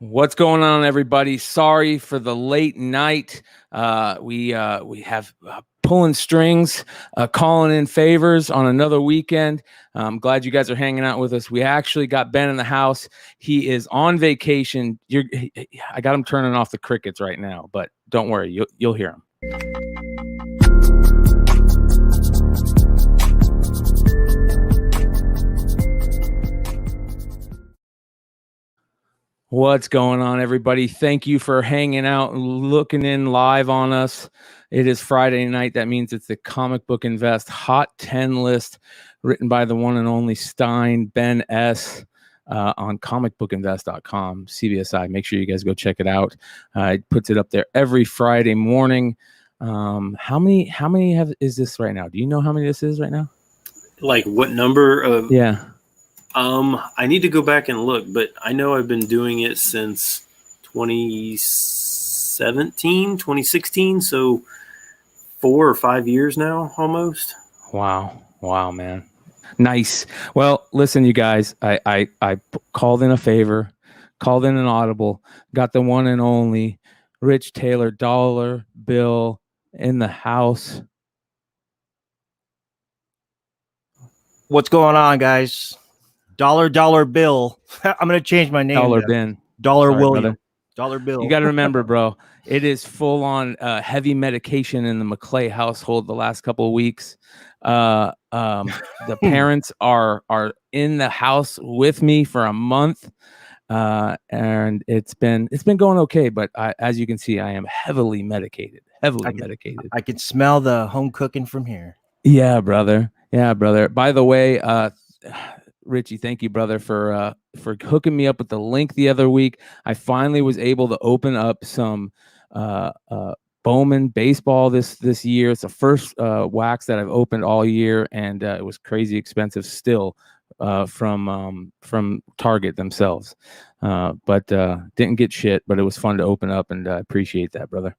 What's going on, everybody? Sorry for the late night. We have pulling strings, calling in favors on another weekend. I'm glad you guys are hanging out with us. We actually got Ben in the house. He is on vacation. I got him turning off the crickets right now, but don't worry, you'll hear him. What's going on, everybody? Thank you for hanging out and looking in live on us. It is Friday night. That means it's the Comic Book Invest Hot 10 list written by the one and only Stein, Ben S., on comicbookinvest.com, CBSI. Make sure you guys go check it out. It puts it up there every Friday morning. How many is this right now? Do you know how many this is right now? Like what number of? Yeah. I need to go back and look, but I know I've been doing it since 2016, so 4 or 5 years now, almost. Wow, man. Nice. Well, listen, you guys, I called in a favor, called in an audible, got the one and only Rich Taylor Dollar Bill in the house. What's going on, guys? Dollar Bill. I'm going to change my name. Dollar Ben. Dollar William. Brother. Dollar Bill. You got to remember, bro, it is full on heavy medication in the McClay household the last couple of weeks. The parents are in the house with me for a month. And it's been going okay, but as you can see, I am heavily medicated. I can smell the home cooking from here. Yeah, brother. By the way, Richie, thank you, brother, for hooking me up with the link the other week. I finally was able to open up some Bowman baseball this year. It's the first wax that I've opened all year, and it was crazy expensive still from Target themselves. But didn't get shit, but it was fun to open up, and I appreciate that, brother.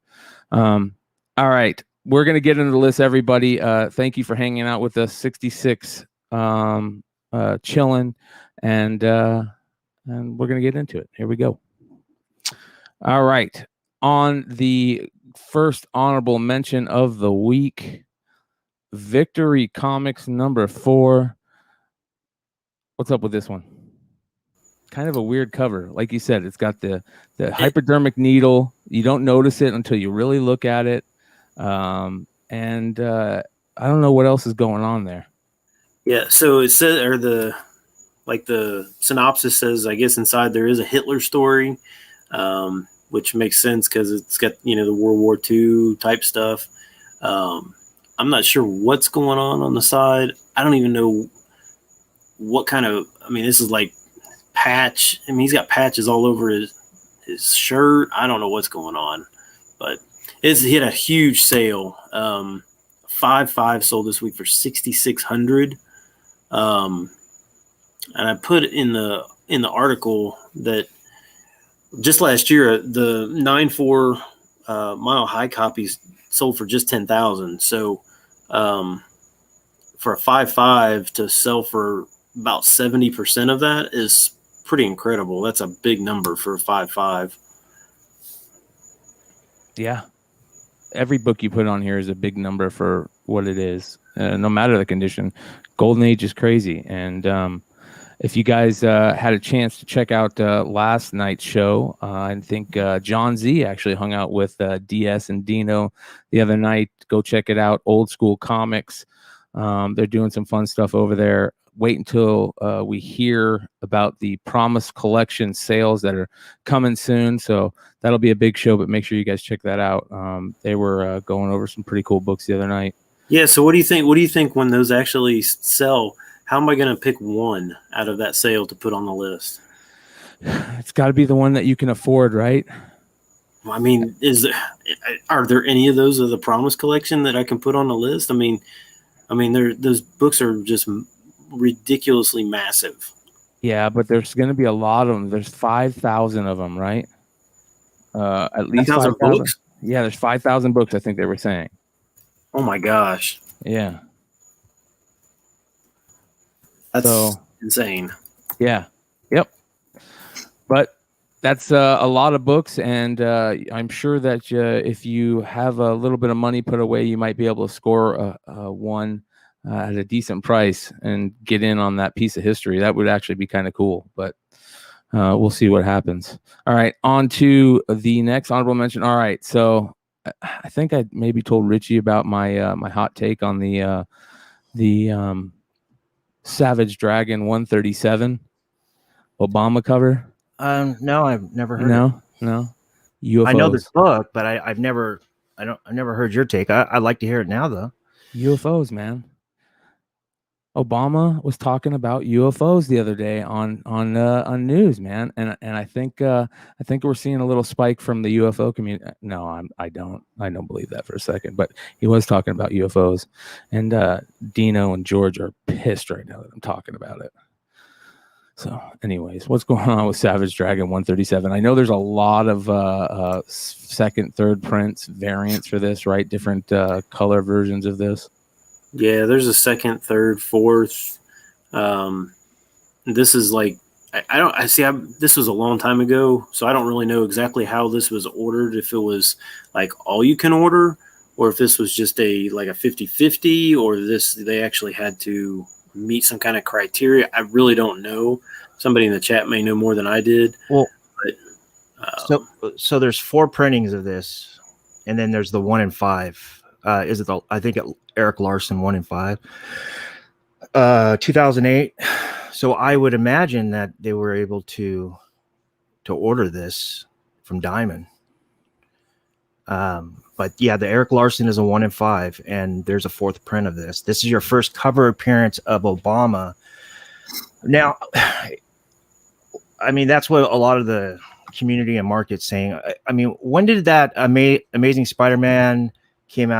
All right, we're gonna get into the list, everybody. Thank you for hanging out with us. 66. Chilling, and we're gonna get into it. Here we go. All right, on the first honorable mention of the week, Victory Comics number 4. What's up with this one? Kind of a weird cover. Like you said, it's got the hypodermic needle. You don't notice it until you really look at it. And I don't know what else is going on there. Yeah, so it says, or the synopsis says, I guess inside there is a Hitler story, which makes sense because it's got, the World War II type stuff. I'm not sure what's going on the side. I don't even know what kind of, this is like patch. He's got patches all over his shirt. I don't know what's going on, but it's hit a huge sale. 5.5 sold this week for $6,600. And I put in the article that just last year the 9.4 mile high copies sold for just 10,000. So for a 5.5 to sell for about 70% of that is pretty incredible. That's a big number for a 5.5. Yeah. Every book you put on here is a big number for what it is, no matter the condition. Golden Age is crazy. And if you guys had a chance to check out last night's show, I think John Z actually hung out with DS and Dino the other night. Go check it out. Old School Comics. They're doing some fun stuff over there. Wait until we hear about the Promise Collection sales that are coming soon. So that'll be a big show, but make sure you guys check that out. They were going over some pretty cool books the other night. Yeah. So what do you think? What do you think when those actually sell? How am I going to pick one out of that sale to put on the list? It's got to be the one that you can afford, right? Are there any of those of the Promise Collection that I can put on the list? Those books are just ridiculously massive. Yeah, but there's going to be a lot of them. There's 5,000 of them, right? At least 5,000 books. Yeah, there's 5,000 books. I think they were saying. Oh my gosh! Yeah, that's insane. Yeah, yep. But that's a lot of books, and I'm sure that if you have a little bit of money put away, you might be able to score one at a decent price and get in on that piece of history. That would actually be kind of cool, but we'll see what happens. All right, on to the next honorable mention. All right, so I think I maybe told Richie about my my hot take on the Savage Dragon 137 Obama cover. No, I've never heard it. No. UFOs. I know this book, but I've never heard your take. I'd like to hear it now, though. UFOs, man. Obama was talking about UFOs the other day on news, man, and I think we're seeing a little spike from the UFO community. No, I don't believe that for a second, but he was talking about UFOs, and Dino and George are pissed right now that I'm talking about it. So, anyways, what's going on with Savage Dragon 137? I know there's a lot of second, third prints, variants for this, right? Different color versions of this. Yeah, there's a second, third, fourth. This is like this was a long time ago, so I don't really know exactly how this was ordered, if it was like all you can order, or if this was just like a 50-50, or they actually had to meet some kind of criteria. I really don't know. Somebody in the chat may know more than I did. Well, but so there's 4 printings of this, and then there's the 1 in 5. Is it I think Eric Larson 1 in 5, 2008. So I would imagine that they were able to order this from Diamond. But yeah, the Eric Larson is a 1 in 5, and there's a 4th print of this. This is your first cover appearance of Obama. Now, I mean, that's what a lot of the community and market's saying. I mean, when did that Amazing Spider-Man come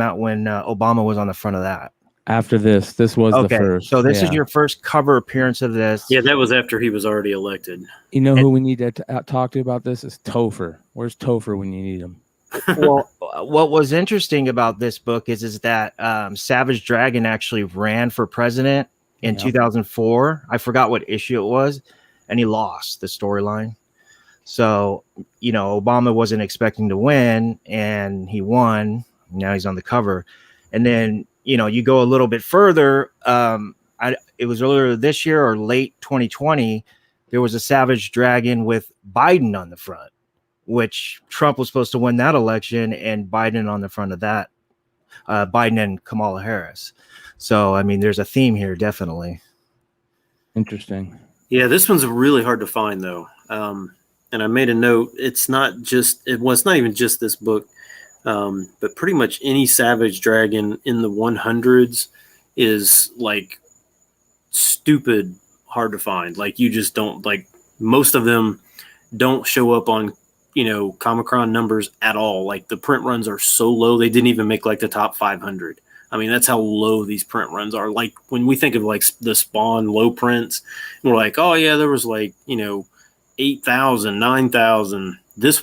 out when Obama was on the front of that? After this was the first. So this is your first cover appearance of this. Yeah, that was after he was already elected. You know who we need to talk to about this is Topher. Where's Topher when you need him? Well, what was interesting about this book is that Savage Dragon actually ran for president in 2004. I forgot what issue it was, and he lost the storyline. So, you know, Obama wasn't expecting to win, and he won. Now he's on the cover. And then, you know, you go a little bit further. It was earlier this year or late 2020. There was a Savage Dragon with Biden on the front, which Trump was supposed to win that election, and Biden on the front of that, Biden and Kamala Harris. So, I mean, there's a theme here, definitely. Interesting. Yeah, this one's really hard to find, though. And I made a note. It's not even just this book, but pretty much any Savage Dragon in the 100s is like stupid hard to find. Like, you just don't, like, most of them don't show up on, you know, Comicron numbers at all. Like, the print runs are so low, they didn't even make like the top 500. I mean, that's how low these print runs are. Like, when we think of like the Spawn low prints, and we're like, oh yeah, there was like, you know, 8,000, 9,000. This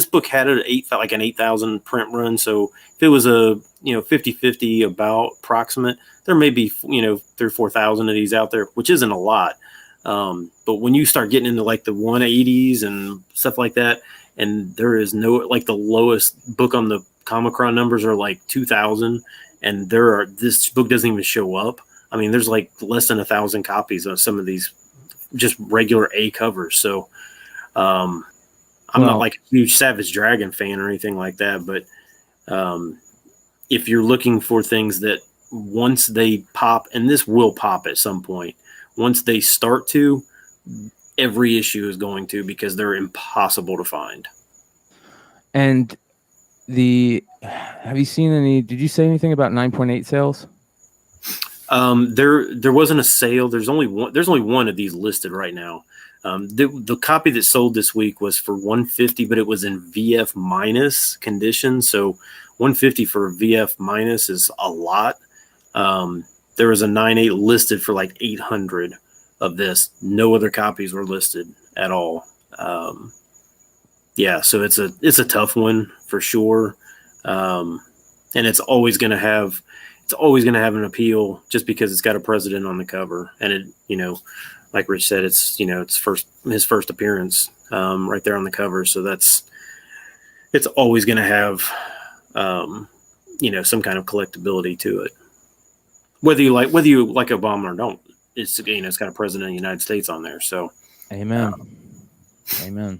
book had an 8,000 print run. So if it was a, you know, 50-50 about approximate, there may be, you know, 3,000 or 4,000 of these out there, which isn't a lot. But when you start getting into like the 180s and stuff like that, and there is no, like, the lowest book on the Comicron numbers are like 2,000, and this book doesn't even show up. I mean, there's like less than 1,000 copies of some of these just regular A covers. So I'm not like a huge Savage Dragon fan or anything like that, but if you're looking for things that once they pop, and this will pop at some point, once they start to, every issue is going to, because they're impossible to find. And have you seen any, did you say anything about 9.8 sales? There wasn't a sale. There's only one of these listed right now. The copy that sold this week was for $150, but it was in VF minus condition. So $150 for VF minus is a lot. There was a 9.8 listed for like $800 of this. No other copies were listed at all. Yeah, so it's a tough one for sure. And it's always going to have an appeal just because it's got a president on the cover. And it, you know, like Rich said, it's, you know, it's his first appearance. right there on the cover. So it's always going to have, some kind of collectability to it. Whether you like Obama or don't, it's got a president of the United States on there. So, amen. Amen.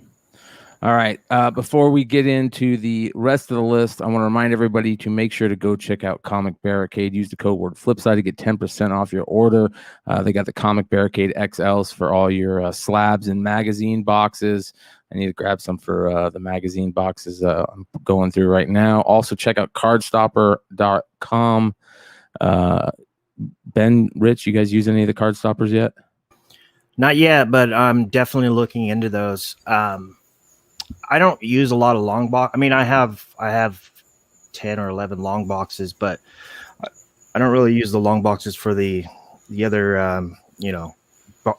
All right. Before we get into the rest of the list, I want to remind everybody to make sure to go check out Comic Barricade. Use the code word Flipside to get 10% off your order. They got the Comic Barricade XLs for all your slabs and magazine boxes. I need to grab some for the magazine boxes I'm going through right now. Also, check out cardstopper.com. Ben, Rich, you guys use any of the card stoppers yet? Not yet, but I'm definitely looking into those. I don't use a lot of long box. I mean, I have 10 or 11 long boxes, but I don't really use the long boxes for the other,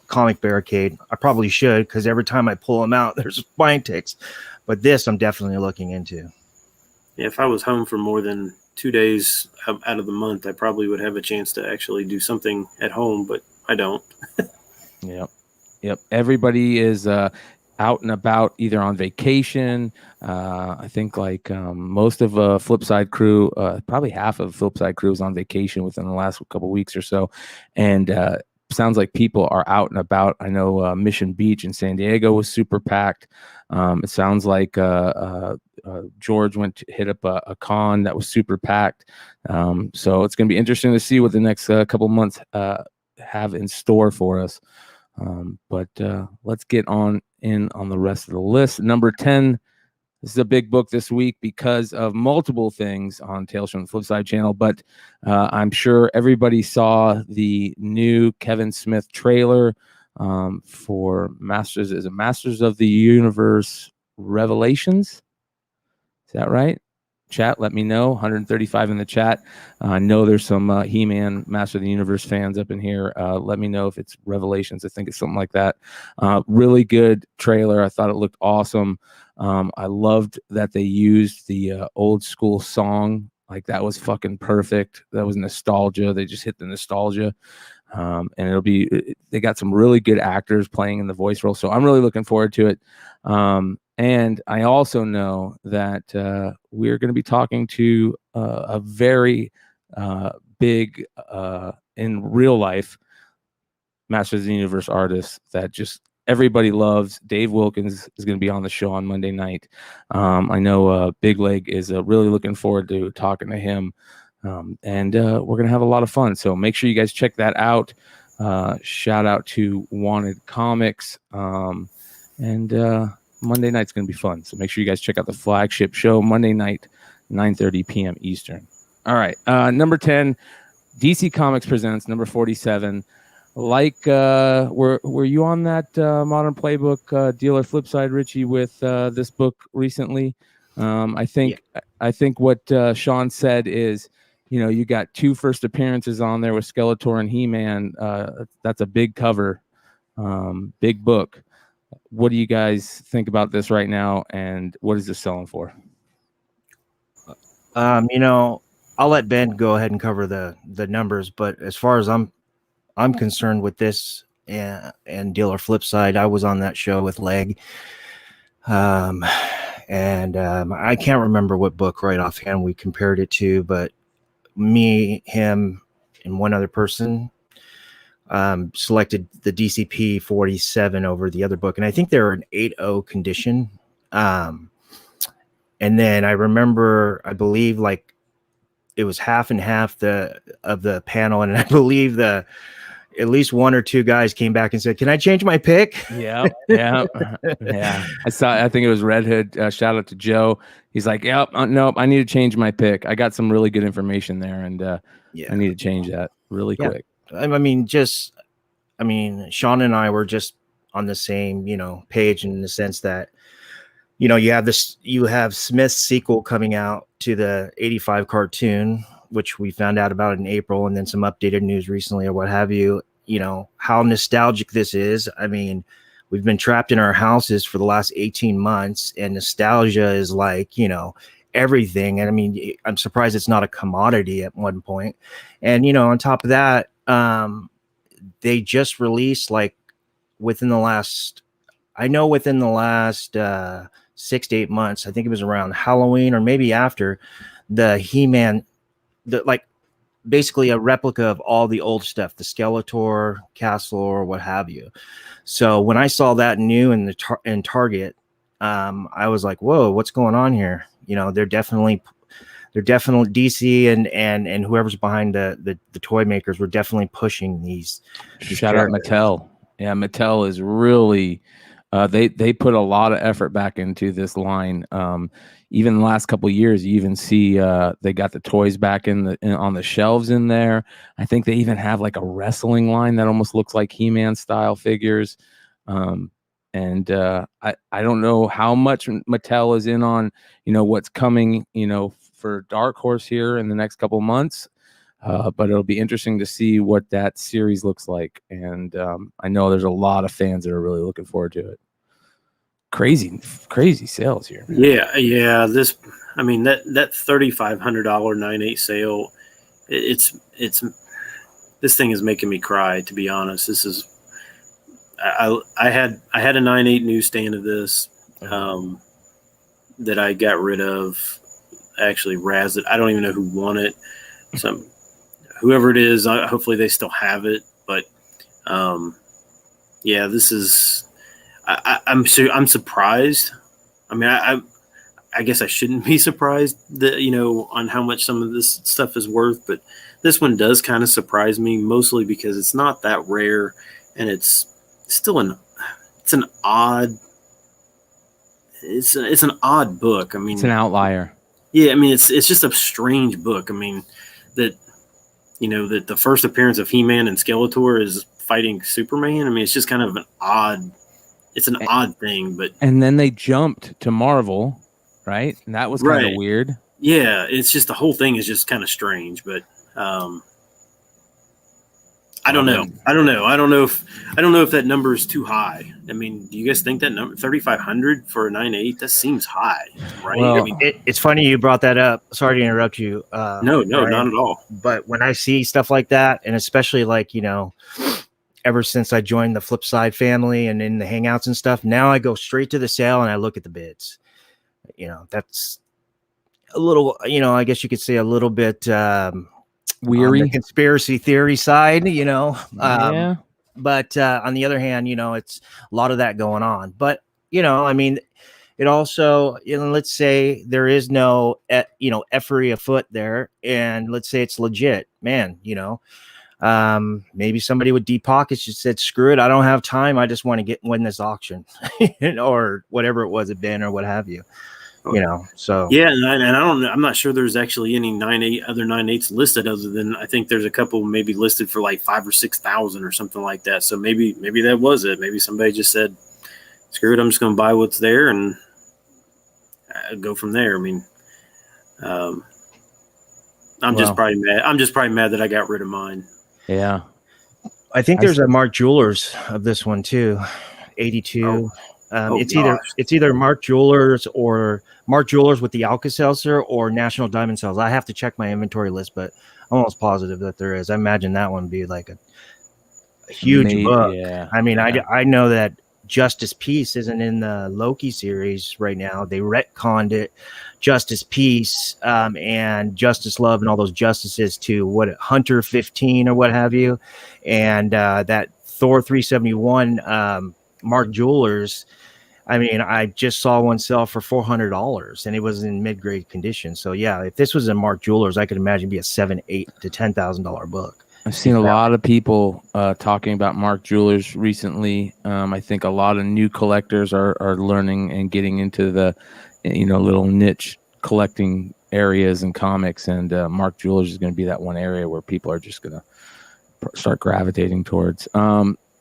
Comic Barricade. I probably should, because every time I pull them out, there's spine ticks. But this, I'm definitely looking into. Yeah, if I was home for more than 2 days out of the month, I probably would have a chance to actually do something at home, but I don't. Yep. Everybody is out and about, either on vacation. I think most of Flipside crew, probably half of Flipside crew is on vacation within the last couple of weeks or so. And sounds like people are out and about. I know Mission Beach in San Diego was super packed. It sounds like George went to hit up a con that was super packed. So it's going to be interesting to see what the next couple months have in store for us. But let's get on the rest of the list. Number 10. This is a big book this week because of multiple things on Tales from the Flipside channel, but I'm sure everybody saw the new Kevin Smith trailer for Masters of the Universe Revelations. Is that right? Chat, let me know. 135 in the chat. I know there's some He-Man Master of the Universe fans up in here. Let me know if it's Revelations. I think it's something like that. Really good trailer. I thought it looked awesome. I loved that they used the old school song. Like, that was fucking perfect. That was nostalgia. They just hit the nostalgia. And they got some really good actors playing in the voice role. So I'm really looking forward to it. And I also know that we're going to be talking to a very big, in real life, Masters of the Universe artist that just everybody loves. Dave Wilkins is going to be on the show on Monday night. I know Big Leg is really looking forward to talking to him. And we're going to have a lot of fun. So make sure you guys check that out. Shout out to Wanted Comics. Monday night's going to be fun. So make sure you guys check out the flagship show Monday night, 9:30 p.m. Eastern. All right. Number 10, DC Comics presents number 47. Were you on that Modern Playbook Dealer Flipside, Richie, with this book recently? I think what Sean said is, you got 2 first appearances on there with Skeletor and He-Man. That's a big cover, big book. What do you guys think about this right now, and what is this selling for? I'll let Ben go ahead and cover the numbers, but as far as I'm concerned with this and Dealer Flipside, I was on that show with Leg. I can't remember what book right offhand we compared it to, but me, him, and one other person selected the DCP 47 over the other book, and I think they were an 8.0 condition. And then I remember, I believe it was half and half of the panel, and I believe at least 1 or 2 guys came back and said, "Can I change my pick?" Yeah. I think it was Red Hood. Shout out to Joe. He's like, "Yep, nope, I need to change my pick. I got some really good information there, and I need to change that really quick." I mean, Sean and I were just on the same, page in the sense that, you have Smith's sequel coming out to the 85 cartoon, which we found out about in April, and then some updated news recently or what have you. How nostalgic this is. I mean, we've been trapped in our houses for the last 18 months, and nostalgia is everything. And I mean, I'm surprised it's not a commodity at one point. And, on top of that, they just released within the last, I know within the last 6 to 8 months, I think it was around Halloween or maybe after, the He-Man, like basically a replica of all the old stuff, the Skeletor, Castle, or what have you. So when I saw that new in in Target, I was like, whoa, what's going on here? You know, they're definitely DC and whoever's behind the toy makers were definitely pushing these Shout characters. out Mattel. Yeah, Mattel is really they put a lot of effort back into this line. Even the last couple of years, you even see they got the toys back on the shelves in there. I think they even have like a wrestling line that almost looks like He-Man style figures. And I don't know how much Mattel is in on, you know, what's coming, you know, for Dark Horse here in the next couple of months. But it'll be interesting to see what that series looks like. And I know there's a lot of fans that are really looking forward to it. Crazy sales here, man. Yeah. I mean, that $3,500 9/8 sale, it's this thing is making me cry, to be honest. This is, I had a 9/8 newsstand of this that I got rid of. I actually razzed it. I don't even know who won it. Whoever it is, hopefully they still have it. But yeah, this is. I'm surprised. I mean, I guess I shouldn't be surprised that, you know, on how much some of this stuff is worth, but this one does kind of surprise me, mostly because it's not that rare, and it's still an odd book. I mean, it's an outlier. Yeah, I mean, it's just a strange book. I mean, that, you know, that the first appearance of He-Man and Skeletor is fighting Superman. I mean, it's just kind of an odd thing. But and then they jumped to Marvel, right? And that was kind of weird. Yeah, it's just the whole thing is just kind of strange. But I don't know. I don't know if that number is too high. I mean, do you guys think that number 3,500 for a 9/8? That seems high, right? Well, I mean, it's funny you brought that up. Sorry to interrupt you. No, Ryan, not at all. But when I see stuff like that, and especially like, you know, ever since I joined the Flipside family and in the hangouts and stuff, now I go straight to the sale and I look at the bids. You know, that's a little, you know, I guess you could say a little bit weary on the conspiracy theory side, you know. Yeah. But on the other hand, you know, it's a lot of that going on. But, you know, I mean, it also, you know, let's say there is no, you know, effery afoot there, and let's say it's legit, man, you know. Maybe somebody with deep pockets just said, screw it, I don't have time, I just want to win this auction or whatever it was, a bin or what have you, you know. So yeah, and I don't know, I'm not sure there's actually any 9/8 other 9/8s listed, other than I think there's a couple maybe listed for like 5,000 or 6,000 or something like that. So maybe that was it. Maybe somebody just said, screw it, I'm just going to buy what's there and go from there. I mean, I'm just probably mad that I got rid of mine. Yeah, I think there's a Mark Jewelers of this one too, 82. It's either Mark Jewelers or Mark Jewelers with the Alka-Seltzer or National Diamond Sales. I have to check my inventory list, but I'm almost positive that there is. I imagine that one would be like a huge book. Yeah, I mean, yeah. I know that Justice Peace isn't in the Loki series right now. They retconned it, Justice Peace and Justice Love and all those justices to Hunter 15 or what have you. And that Thor 371 Mark Jewelers, I mean, I just saw one sell for $400 and it was in mid-grade condition. So yeah, if this was in Mark Jewelers, I could imagine it'd be a $7,000, $8,000 to $10,000 book. I've seen a lot of people talking about Mark Jewelers recently. I think a lot of new collectors are learning and getting into the, you know, little niche collecting areas and comics. And Mark Jewelers is going to be that one area where people are just going to start gravitating towards.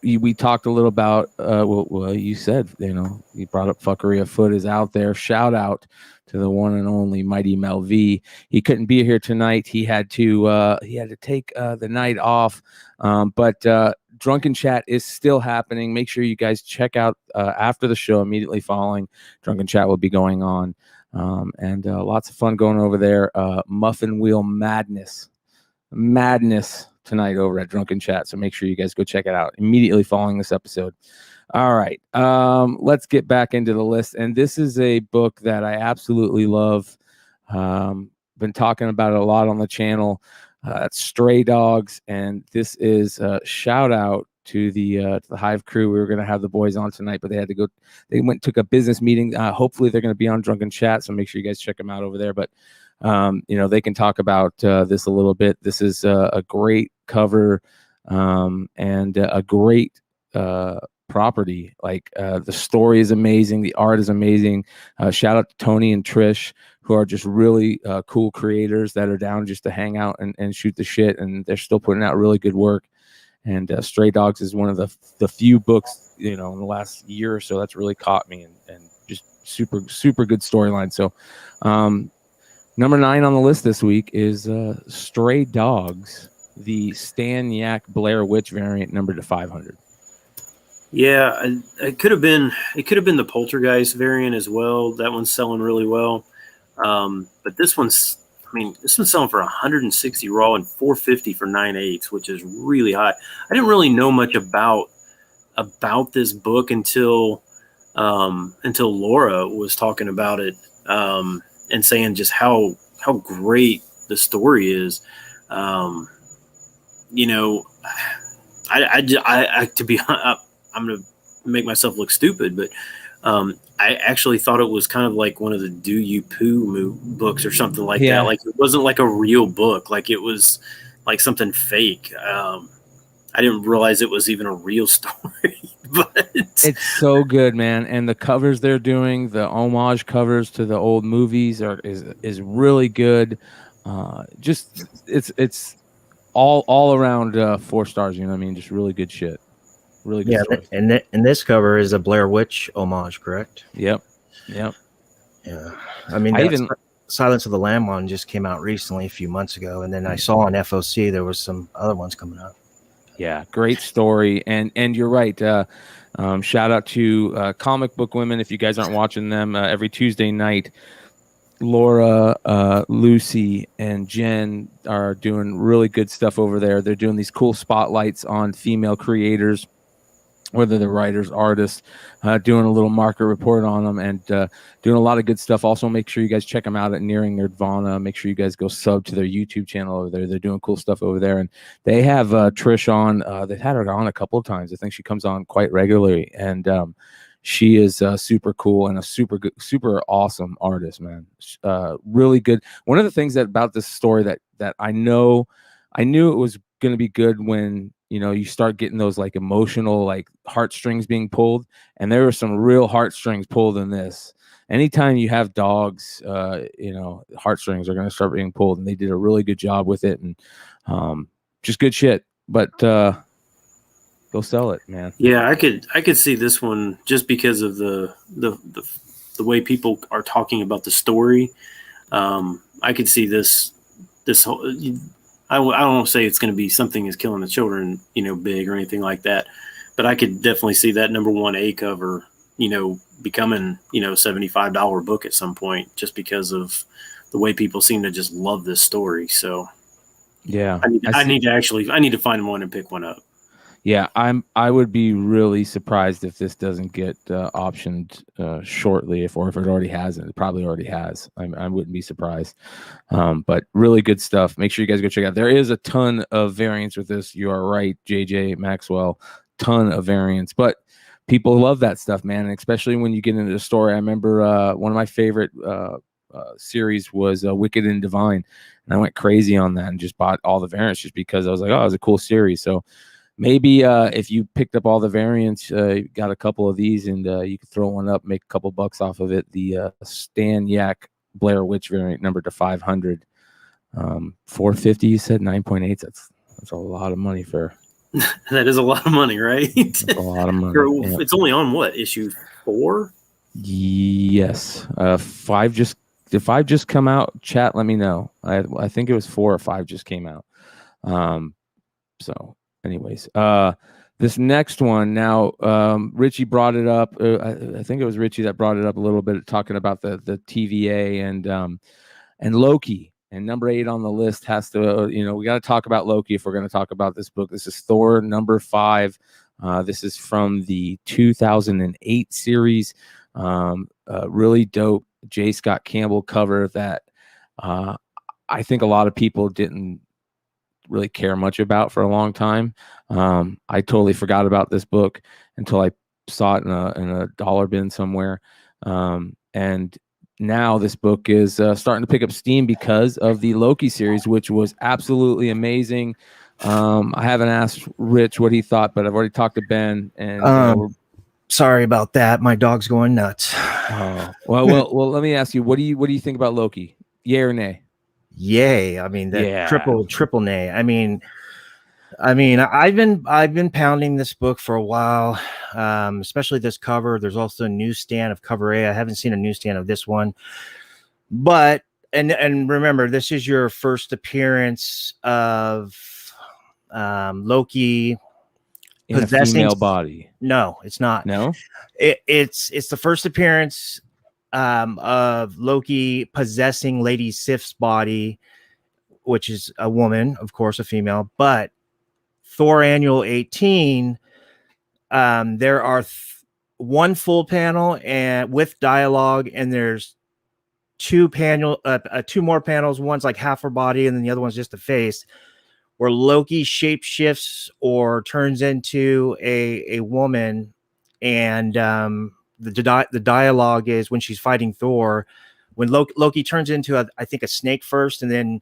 We talked a little about, well, you said, you know, you brought up Fuckery Afoot is out there. Shout out to the one and only Mighty Mel V. He couldn't be here tonight. He had to take the night off. But Drunken Chat is still happening. Make sure you guys check out after the show, immediately following. Drunken Chat will be going on. And lots of fun going over there. Muffin Wheel Madness tonight over at Drunken Chat. So make sure you guys go check it out immediately following this episode. All right. Let's get back into the list. And this is a book that I absolutely love. Been talking about it a lot on the channel. It's Stray Dogs. And this is a shout out to the Hive crew. We were going to have the boys on tonight, but they had to go. They went, took a business meeting. Hopefully they're going to be on Drunken Chat. So make sure you guys check them out over there. But, they can talk about this a little bit. This is a great cover and a great property. Like the story is amazing. The art is amazing. Shout out to Tony and Trish, who are just really cool creators that are down just to hang out and shoot the shit. And they're still putting out really good work. And Stray Dogs is one of the few books, in the last year or so that's really caught me and just super, super good storyline. So number 9 on the list this week is Stray Dogs, the Stan Yak Blair Witch variant, numbered to 500. Yeah, it could have been the Poltergeist variant as well. That one's selling really well. But this one's selling for 160 raw and 450 for 9/8, which is really high. I didn't really know much about this book until Laura was talking about it and saying just how great the story is. I to be honest, I'm going to make myself look stupid, but I actually thought it was kind of like one of the Do You Poo books or something like that. Like it wasn't like a real book. Like it was like something fake. I didn't realize it was even a real story, but it's so good, man. And the covers they're doing, the homage covers to the old movies is really good. Just it's all around 4 stars. You know what I mean? Just really good shit. Really good. Yeah, and this cover is a Blair Witch homage, correct? Yep. Yeah. I mean, Silence of the Lamb one just came out recently, a few months ago, and then I saw on FOC there was some other ones coming up. Yeah, great story, and you're right. Shout out to Comic Book Women. If you guys aren't watching them, every Tuesday night, Laura, Lucy, and Jen are doing really good stuff over there. They're doing these cool spotlights on female creators, whether they're writers, artists, doing a little market report on them, and doing a lot of good stuff. Also, make sure you guys check them out at Nearing Nerdvana. Make sure you guys go sub to their YouTube channel over there. They're doing cool stuff over there. And they have Trish on. They've had her on a couple of times. I think she comes on quite regularly. And she is super cool and a super awesome artist, man. Really good. One of the things about this story that I knew it was going to be good when you start getting those like emotional like heartstrings being pulled, and there were some real heartstrings pulled in this. Anytime you have dogs, heartstrings are going to start being pulled, and they did a really good job with it, and just good shit. But go sell it, man. Yeah, I could see this one just because of the way people are talking about the story. I could see this whole. I don't want to say it's going to be something is killing the children, big or anything like that, but I could definitely see that number 1A cover, becoming, $75 book at some point, just because of the way people seem to just love this story. So yeah, I need to find one and pick one up. Yeah, I would be really surprised if this doesn't get optioned shortly, or if it already hasn't. It probably already has. I wouldn't be surprised. But really good stuff. Make sure you guys go check it out. There is a ton of variants with this. You are right, JJ Maxwell. Ton of variants, but people love that stuff, man. And especially when you get into the story. I remember one of my favorite series was Wicked and Divine, and I went crazy on that and just bought all the variants just because I was like, oh, it was a cool series. So maybe if you picked up all the variants, you got a couple of these, and you could throw one up, make a couple bucks off of it. The Stan Yak Blair Witch variant, numbered to 500, 450. You said 9.8. That's a lot of money for. That is a lot of money, right? That's a lot of money. Yeah. It's only on what, issue 4? Yes, 5 just. Did 5 just come out? Chat, let me know. I think it was 4 or 5 just came out. So. Anyways, this next one now, Richie brought it up. I think it was Richie that brought it up a little bit, talking about the TVA and Loki. And number 8 on the list has to, we got to talk about Loki if we're going to talk about this book. This is Thor number 5. This is from the 2008 series. Really dope J. Scott Campbell cover that I think a lot of people didn't really care much about for a long time. I totally forgot about this book until I saw it in a dollar bin somewhere. And now this book is starting to pick up steam because of the Loki series, which was absolutely amazing. I haven't asked Rich what he thought, but I've already talked to Ben. And sorry about that. My dog's going nuts. Oh, well. Let me ask you, what do you think about Loki? Yay or nay? Yay! I mean, triple nay. I mean, I've been pounding this book for a while, especially this cover. There's also a newsstand of cover A. I haven't seen a newsstand of this one, but and remember, this is your first appearance of Loki in possessing a female body. No, it's not. No, it's the first appearance of Loki possessing Lady Sif's body, which is a woman, of course, a female, but Thor Annual 18, there are one full panel and with dialogue, and there's two more panels. One's like half her body, and then the other one's just a face, where Loki shapeshifts or turns into a woman, and the dialogue is when she's fighting Thor, when Loki turns into I think a snake first, and then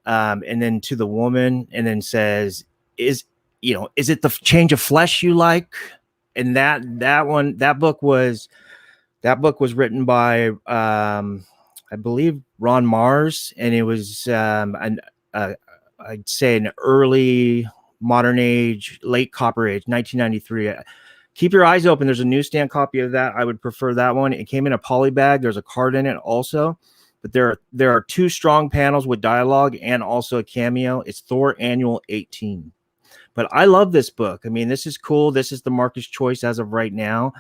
to the woman, and then says, is it the change of flesh you like? And that book was written by I believe Ron Mars, and it was I'd say an early modern age, late Copper Age, 1993. Keep your eyes open. There's a newsstand copy of that. I would prefer that one. It came in a poly bag. There's a card in it also. But there are two strong panels with dialogue and also a cameo. It's Thor Annual 18. But I love this book. I mean, this is cool. This is the Marcus choice as of right now.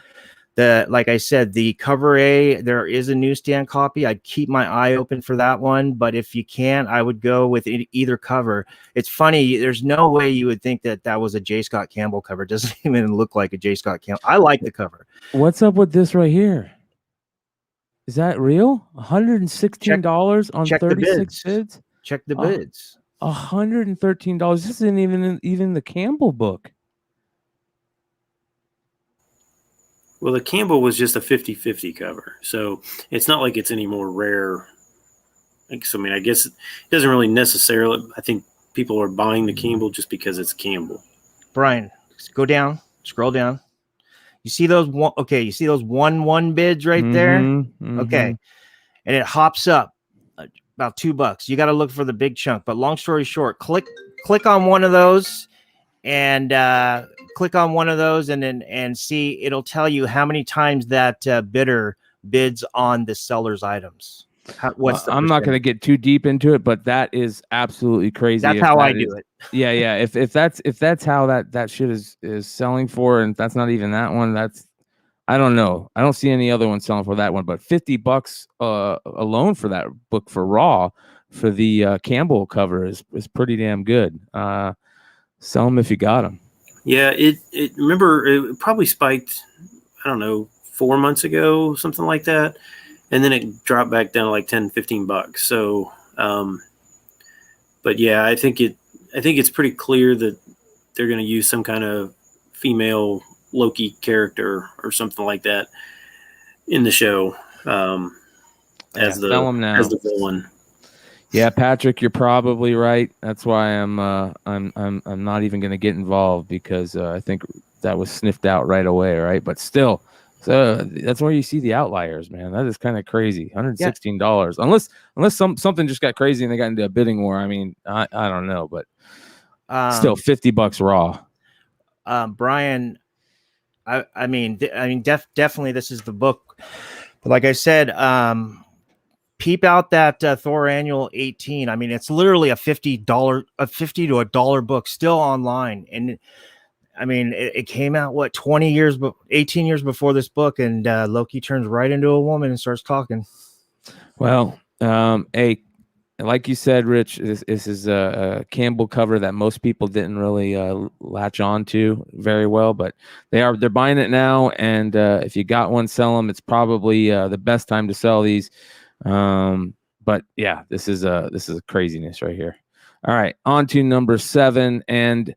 Like I said, the cover A, there is a newsstand copy. I'd keep my eye open for that one. But if you can't, I would go with either cover. It's funny. There's no way you would think that was a J. Scott Campbell cover. It doesn't even look like a J. Scott Campbell. I like the cover. What's up with this right here? Is that real? $116 on 36 bids? Check the bids. $113. This isn't even the Campbell book. Well, the Campbell was just a 50-50 cover, so it's not like it's any more rare. So, I mean, I guess it doesn't really necessarily. I think people are buying the Campbell just because it's Campbell. Brian, go down, scroll down. You see those one? Okay, you see those 1-1 bids right there. Mm-hmm. Okay, and it hops up about $2. You got to look for the big chunk. But long story short, click on one of those, and click on one of those, and see. It'll tell you how many times that bidder bids on the seller's items. I'm not going to get too deep into it, but that is absolutely crazy. That's how I do it. Yeah. If that's how that shit is selling for, and that's not even that one, I don't know. I don't see any other one selling for that one, but $50 alone for that book for Raw for the Campbell cover is pretty damn good. Sell them if you got them. Yeah, remember it probably spiked, I don't know, 4 months ago, something like that. And then it dropped back down to like $10-15. So, but yeah, I think it's pretty clear that they're going to use some kind of female Loki character or something like that in the show as the villain. Yeah, Patrick, you're probably right. That's why I'm not even going to get involved, because I think that was sniffed out right away, right? But still. So that's where you see the outliers, man. That is kind of crazy. $116. Yeah. Unless something just got crazy and they got into a bidding war. I mean, I don't know, but still $50 raw. Brian, I mean, definitely this is the book. But like I said, peep out that Thor Annual 18. I mean, it's literally a $50 to $1 book still online, and I mean, it came out 18 years before this book, and Loki turns right into a woman and starts talking. Well, hey, like you said, Rich, this is a Campbell cover that most people didn't really latch on to very well, but they're buying it now, and if you got one, sell them. It's probably the best time to sell these. But yeah, this is a craziness right here. All right, on to number 7, and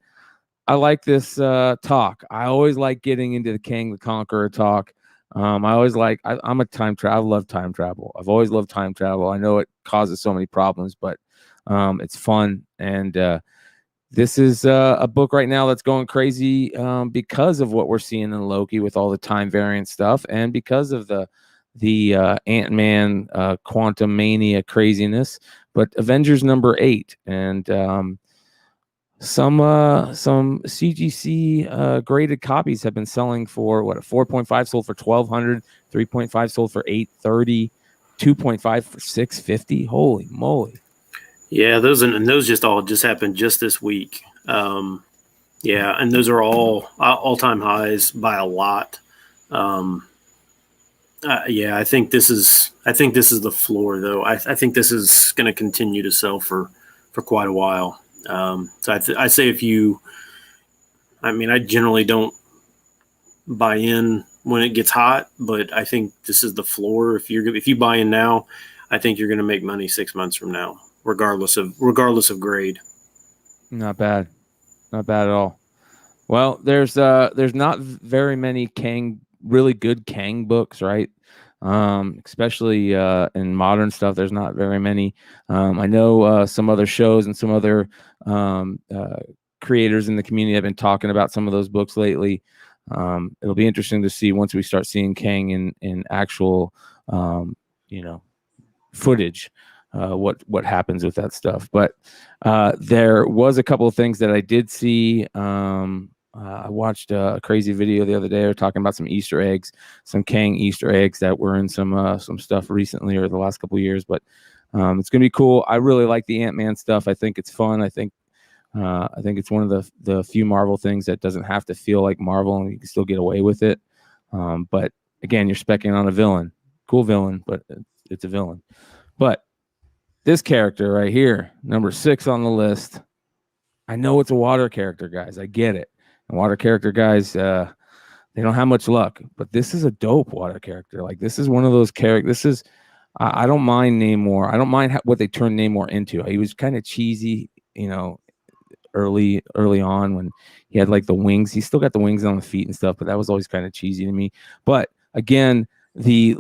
I like this talk. I always like getting into the Kang the Conqueror talk. I always I'm a time travel. I love time travel. I've always loved time travel. I know it causes so many problems, but it's fun. And this is a book right now that's going crazy because of what we're seeing in Loki with all the time variant stuff, and because of the Ant-Man quantum mania craziness. But Avengers number 8, and some CGC graded copies have been selling for what, a 4.5 sold for 1,200, 3.5 sold for 830, 2.5 for 650. Holy moly! Yeah, those just all just happened just this week. Yeah, and those are all time highs by a lot. Yeah, I think this is the floor though. I think this is going to continue to sell for quite a while. So I say I generally don't buy in when it gets hot, but I think this is the floor. If you buy in now, I think you're going to make money 6 months from now, regardless of grade. Not bad at all. Well, there's not very many really good Kang books, right? Especially in modern stuff, there's not very many. I know some other shows and some other creators in the community have been talking about some of those books lately. It'll be interesting to see once we start seeing Kang in actual footage, what happens with that stuff. But there was a couple of things that I did see. I watched a crazy video the other day. They're talking about some Easter eggs, some Kang Easter eggs that were in some stuff recently or the last couple of years. But it's gonna be cool. I really like the Ant-Man stuff. I think it's fun. I think it's one of the few Marvel things that doesn't have to feel like Marvel, and you can still get away with it. But again, you're specking on a villain, cool villain, but it's a villain. But this character right here, number 6 on the list. I know it's a water character, guys. I get it. And water character guys, they don't have much luck. But this is a dope water character. Like, this is one of those characters. I don't mind Namor. I don't mind what they turned Namor into. He was kind of cheesy, early on when he had like the wings. He still got the wings on the feet and stuff, but that was always kind of cheesy to me. But again, the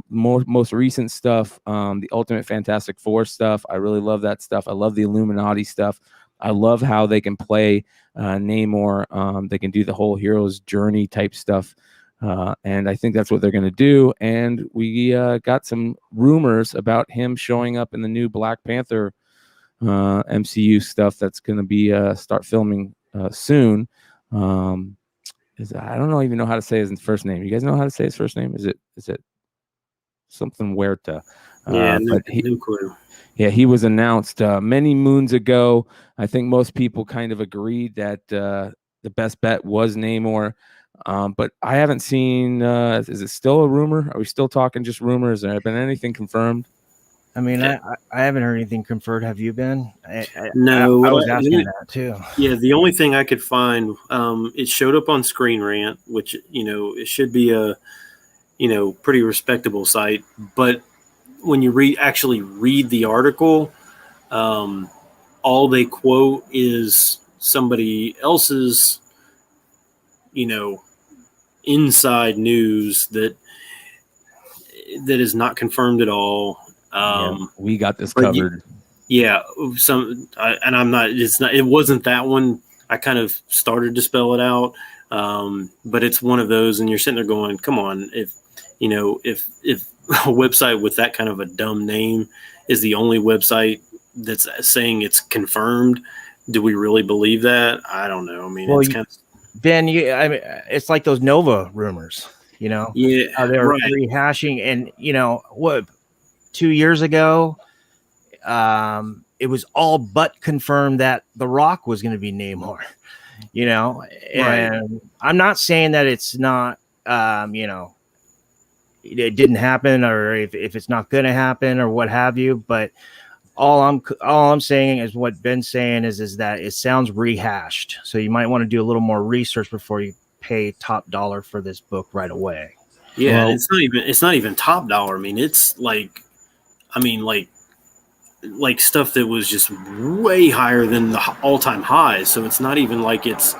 most recent stuff, the Ultimate Fantastic Four stuff, I really love that stuff. I love the Illuminati stuff. I love how they can play Namor. They can do the whole hero's journey type stuff. And I think that's what they're going to do. And we got some rumors about him showing up in the new Black Panther MCU stuff that's going to be start filming soon. I don't even know how to say his first name. You guys know how to say his first name? Is it something Huerta? Yeah, no clue. Yeah, he was announced many moons ago. I think most people kind of agreed that the best bet was Namor. But I haven't seen. Is it still a rumor? Are we still talking just rumors? Has there been anything confirmed? I mean, yeah. I haven't heard anything confirmed. Have you been? No, I was asking that too. Yeah, the only thing I could find, it showed up on Screen Rant, which it should be a pretty respectable site. But when you actually read the article, all they quote is somebody else's, inside news that is not confirmed at all. We got this covered. It wasn't that one. I kind of started to spell it out. But it's one of those, and you're sitting there going, come on, if a website with that kind of a dumb name is the only website that's saying it's confirmed, do we really believe that? I don't know. I mean, it's kind of Ben, it's like those Nova rumors, Yeah, they're rehashing, and what 2 years ago, it was all but confirmed that The Rock was going to be Namor, and I'm not saying that it's not, it didn't happen, or if it's not going to happen, or what have you. But all I'm saying is what Ben's saying is that it sounds rehashed. So you might want to do a little more research before you pay top dollar for this book right away. Yeah, Well, and it's not even top dollar. I mean, it's like stuff that was just way higher than the all-time highs. So it's not even like it's,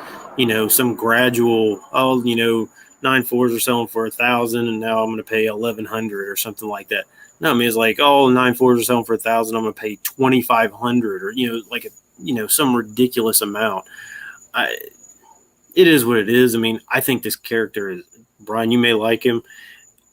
some gradual, 9.4s are selling for 1,000 and now I'm going to pay 1,100 or something like that. No, I mean, it's like, 9.4s are selling for 1,000, I'm going to pay 2,500, or some ridiculous amount. It is what it is. I mean, I think this character is, Brian, you may like him,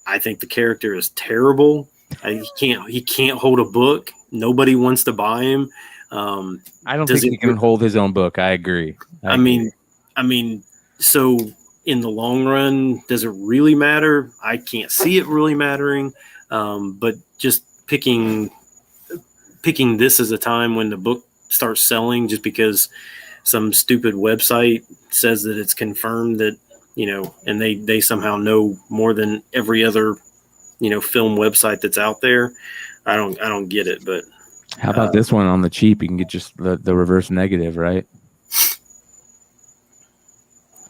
I think the character is terrible. He can't hold a book. Nobody wants to buy him. I don't think he can hold his own book. I agree. I mean, so in the long run, does it really matter? I can't see it really mattering. But just picking this as a time when the book starts selling, just because some stupid website says that it's confirmed that, and they somehow know more than every other, film website that's out there. I don't get it. But how about this one on the cheap? You can get just the reverse negative, right?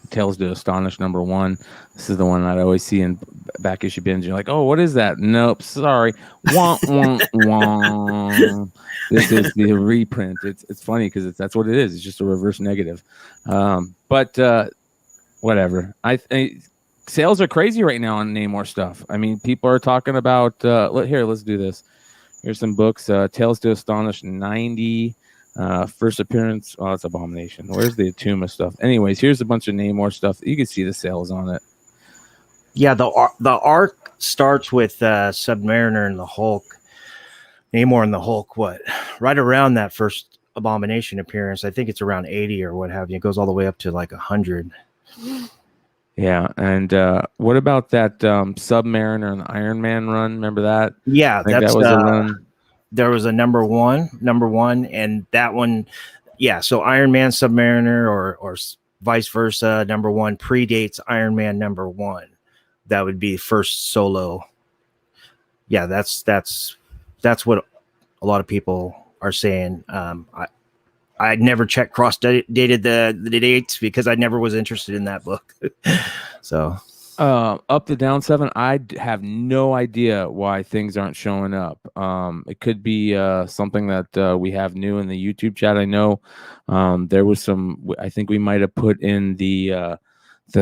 Tales to Astonish #1. This is the one I'd always see in back issue bins. You're like, oh, what is that? Nope, sorry. Wah, wah, wah. This is the reprint. It's funny because that's what it is. It's just a reverse negative. But whatever. I think sales are crazy right now on Namor stuff. I mean, people are talking about let's do this. Here's some books. Tales to Astonish 90. First appearance. Oh, it's Abomination. Where's the Atuma stuff? Anyways, here's a bunch of Namor stuff. You can see the sales on it. Yeah, the arc starts with Submariner and the Hulk, Namor and the Hulk. What? Right around that first Abomination appearance. I think it's around 80 or what have you. It goes all the way up to like 100. Yeah, and what about that Submariner and the Iron Man run? Remember that? Yeah, I think that was a run. There was a number one, and that one, yeah. So Iron Man Submariner or vice versa, #1 predates Iron Man #1. That would be first solo. Yeah, that's what a lot of people are saying. I never checked cross dated the dates because I never was interested in that book. So Up to Down 7, I have no idea why things aren't showing up. It could be something that we have new in the YouTube chat. I know there was some, I think we might have put in the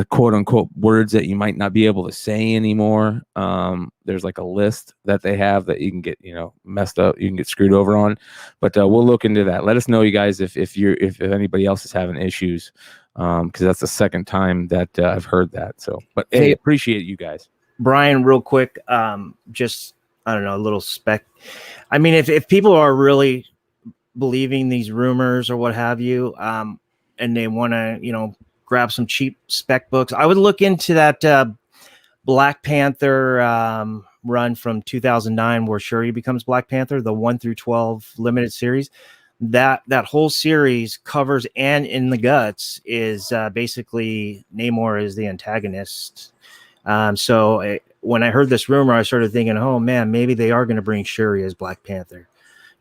quote unquote words that you might not be able to say anymore. There's like a list that they have that you can get, messed up, you can get screwed over on, but we'll look into that. Let us know, you guys, if anybody else is having issues. Because that's the second time that I've heard that. So, but hey, appreciate you guys. Brian, real quick, just I don't know, a little spec. I mean, if people are really believing these rumors or what have you, and they want to, grab some cheap spec books, I would look into that Black Panther run from 2009 where Shuri becomes Black Panther, the 1 through 12 limited series. That whole series covers, and in the guts is basically Namor is the antagonist. So when I heard this rumor, I started thinking, oh man, maybe they are going to bring Shuri as Black Panther.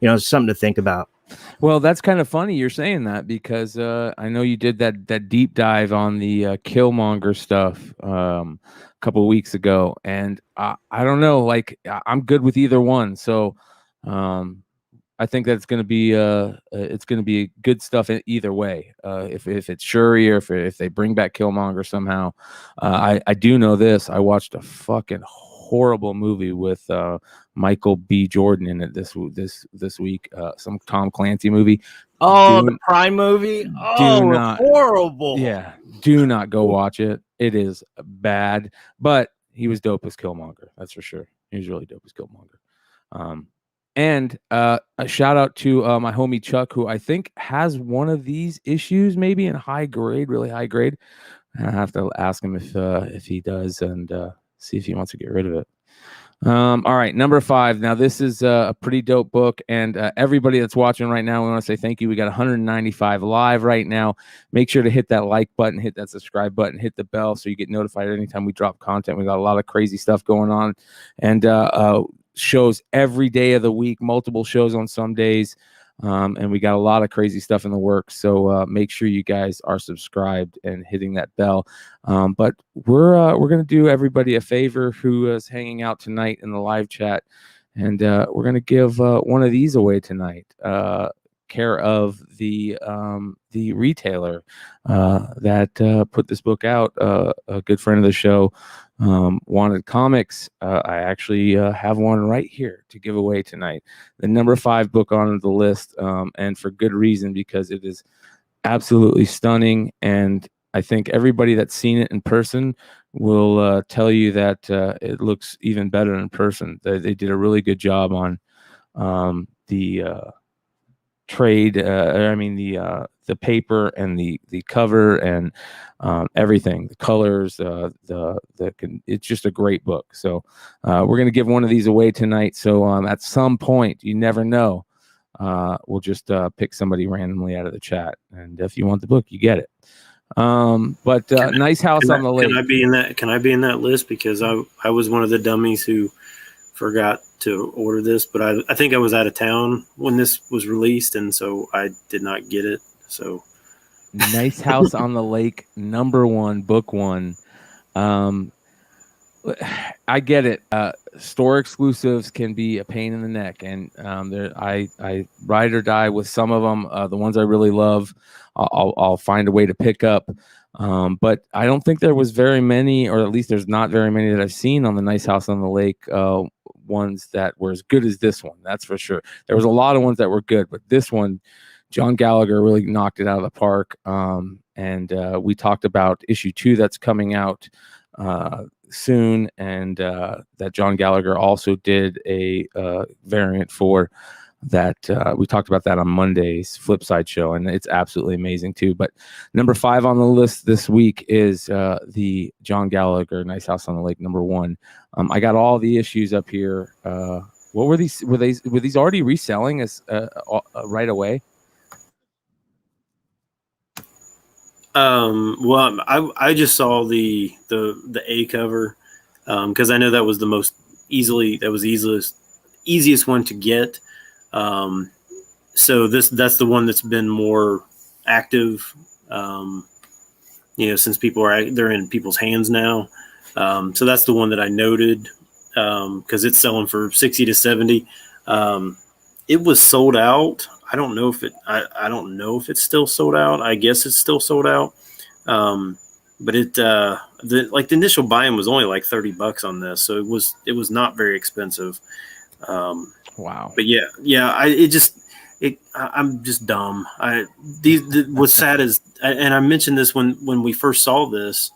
It's something to think about. Well, that's kind of funny you're saying that because I know you did that deep dive on the Killmonger stuff a couple of weeks ago, and I don't know, like I'm good with either one, so. I think that's going to be good stuff either way. If it's Shuri or if they bring back Killmonger somehow, I do know this. I watched a fucking horrible movie with Michael B. Jordan in it this week. Some Tom Clancy movie. The Prime movie. Horrible. Yeah, do not go watch it. It is bad. But he was dope as Killmonger. That's for sure. He was really dope as Killmonger. And a shout out to my homie Chuck, who I think has one of these issues, maybe in high grade, really high grade. I have to ask him if he does, and see if he wants to get rid of it. All right, number 5. Now, this is a pretty dope book, and everybody that's watching right now, we want to say thank you. We got 195 live right now. Make sure to hit that like button, hit that subscribe button, hit the bell so you get notified anytime we drop content. We got a lot of crazy stuff going on, and shows every day of the week, multiple shows on some days. And we got a lot of crazy stuff in the works. So make sure you guys are subscribed and hitting that bell. But we're gonna do everybody a favor who is hanging out tonight in the live chat, and we're gonna give one of these away tonight. Care of the retailer that put this book out, a good friend of the show, Wanted Comics. I actually have one right here to give away tonight, the number 5 book on the list, and for good reason, because it is absolutely stunning, and I think everybody that's seen it in person will tell you that it looks even better in person. They did a really good job on the trade. The paper and the cover and everything, the colors, it's just a great book. So we're gonna give one of these away tonight. So at some point, you never know, we'll just pick somebody randomly out of the chat, and if you want the book, you get it. Nice House on the Lake. Can I be in that? Can I be in that list? Because I was one of the dummies who forgot to order this, but I think I was out of town when this was released, and so I did not get it. So Nice House on the Lake, number 1, book 1. I get it. Store exclusives can be a pain in the neck, and I ride or die with some of them. The ones I really love, I'll find a way to pick up. But I don't think there was very many, or at least there's not very many that I've seen on the Nice House on the Lake ones that were as good as this one. That's for sure. There was a lot of ones that were good, but this one, John Gallagher really knocked it out of the park. And we talked about issue 2 that's coming out soon, and that John Gallagher also did a variant for that. We talked about that on Monday's Flipside show, and it's absolutely amazing too. But number 5 on the list this week is the John Gallagher Nice House on the Lake, number 1. I got all the issues up here. What were these? Were these already reselling as right away? Well, I just saw the A cover, because I know that was the easiest one to get. So that's the one that's been more active, since they're in people's hands now. So that's the one that I noted, because it's selling for 60 to 70. It was sold out. I don't know if it's still sold out. I guess it's still sold out. But the initial buy-in was only like $30 on this, so it was not very expensive. Wow. But I'm just dumb. What's sad is, and I mentioned this when we first saw this,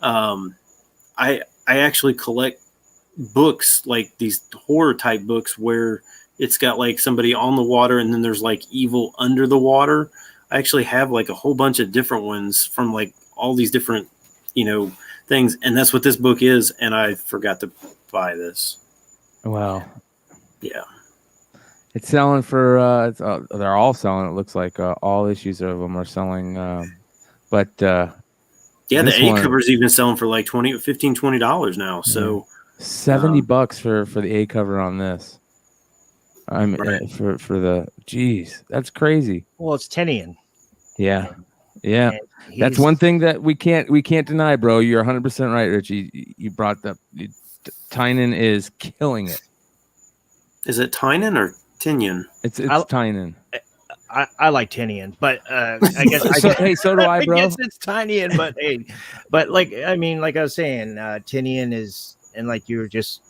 I actually collect books, like these horror type books where it's got like somebody on the water and then there's like evil under the water. I actually have like a whole bunch of different ones from like all these different, things. And that's what this book is. And I forgot to buy this. Wow. Yeah. It's selling for, they're all selling. It looks like all issues of them are selling. The A cover's even selling for like $15-$20 now. So $70 for the A cover on this. Right. For the, geez, that's crazy. Well, it's Tinian. Yeah. That's one thing that we can't deny, bro. You're 100% right, Richie. You brought that. Tynan is killing it. Is it Tynan or Tinian? It's Tynan. I like Tinian, but I guess so do I, bro. I guess it's Tinian, but like I was saying, Tinian is, and like you were just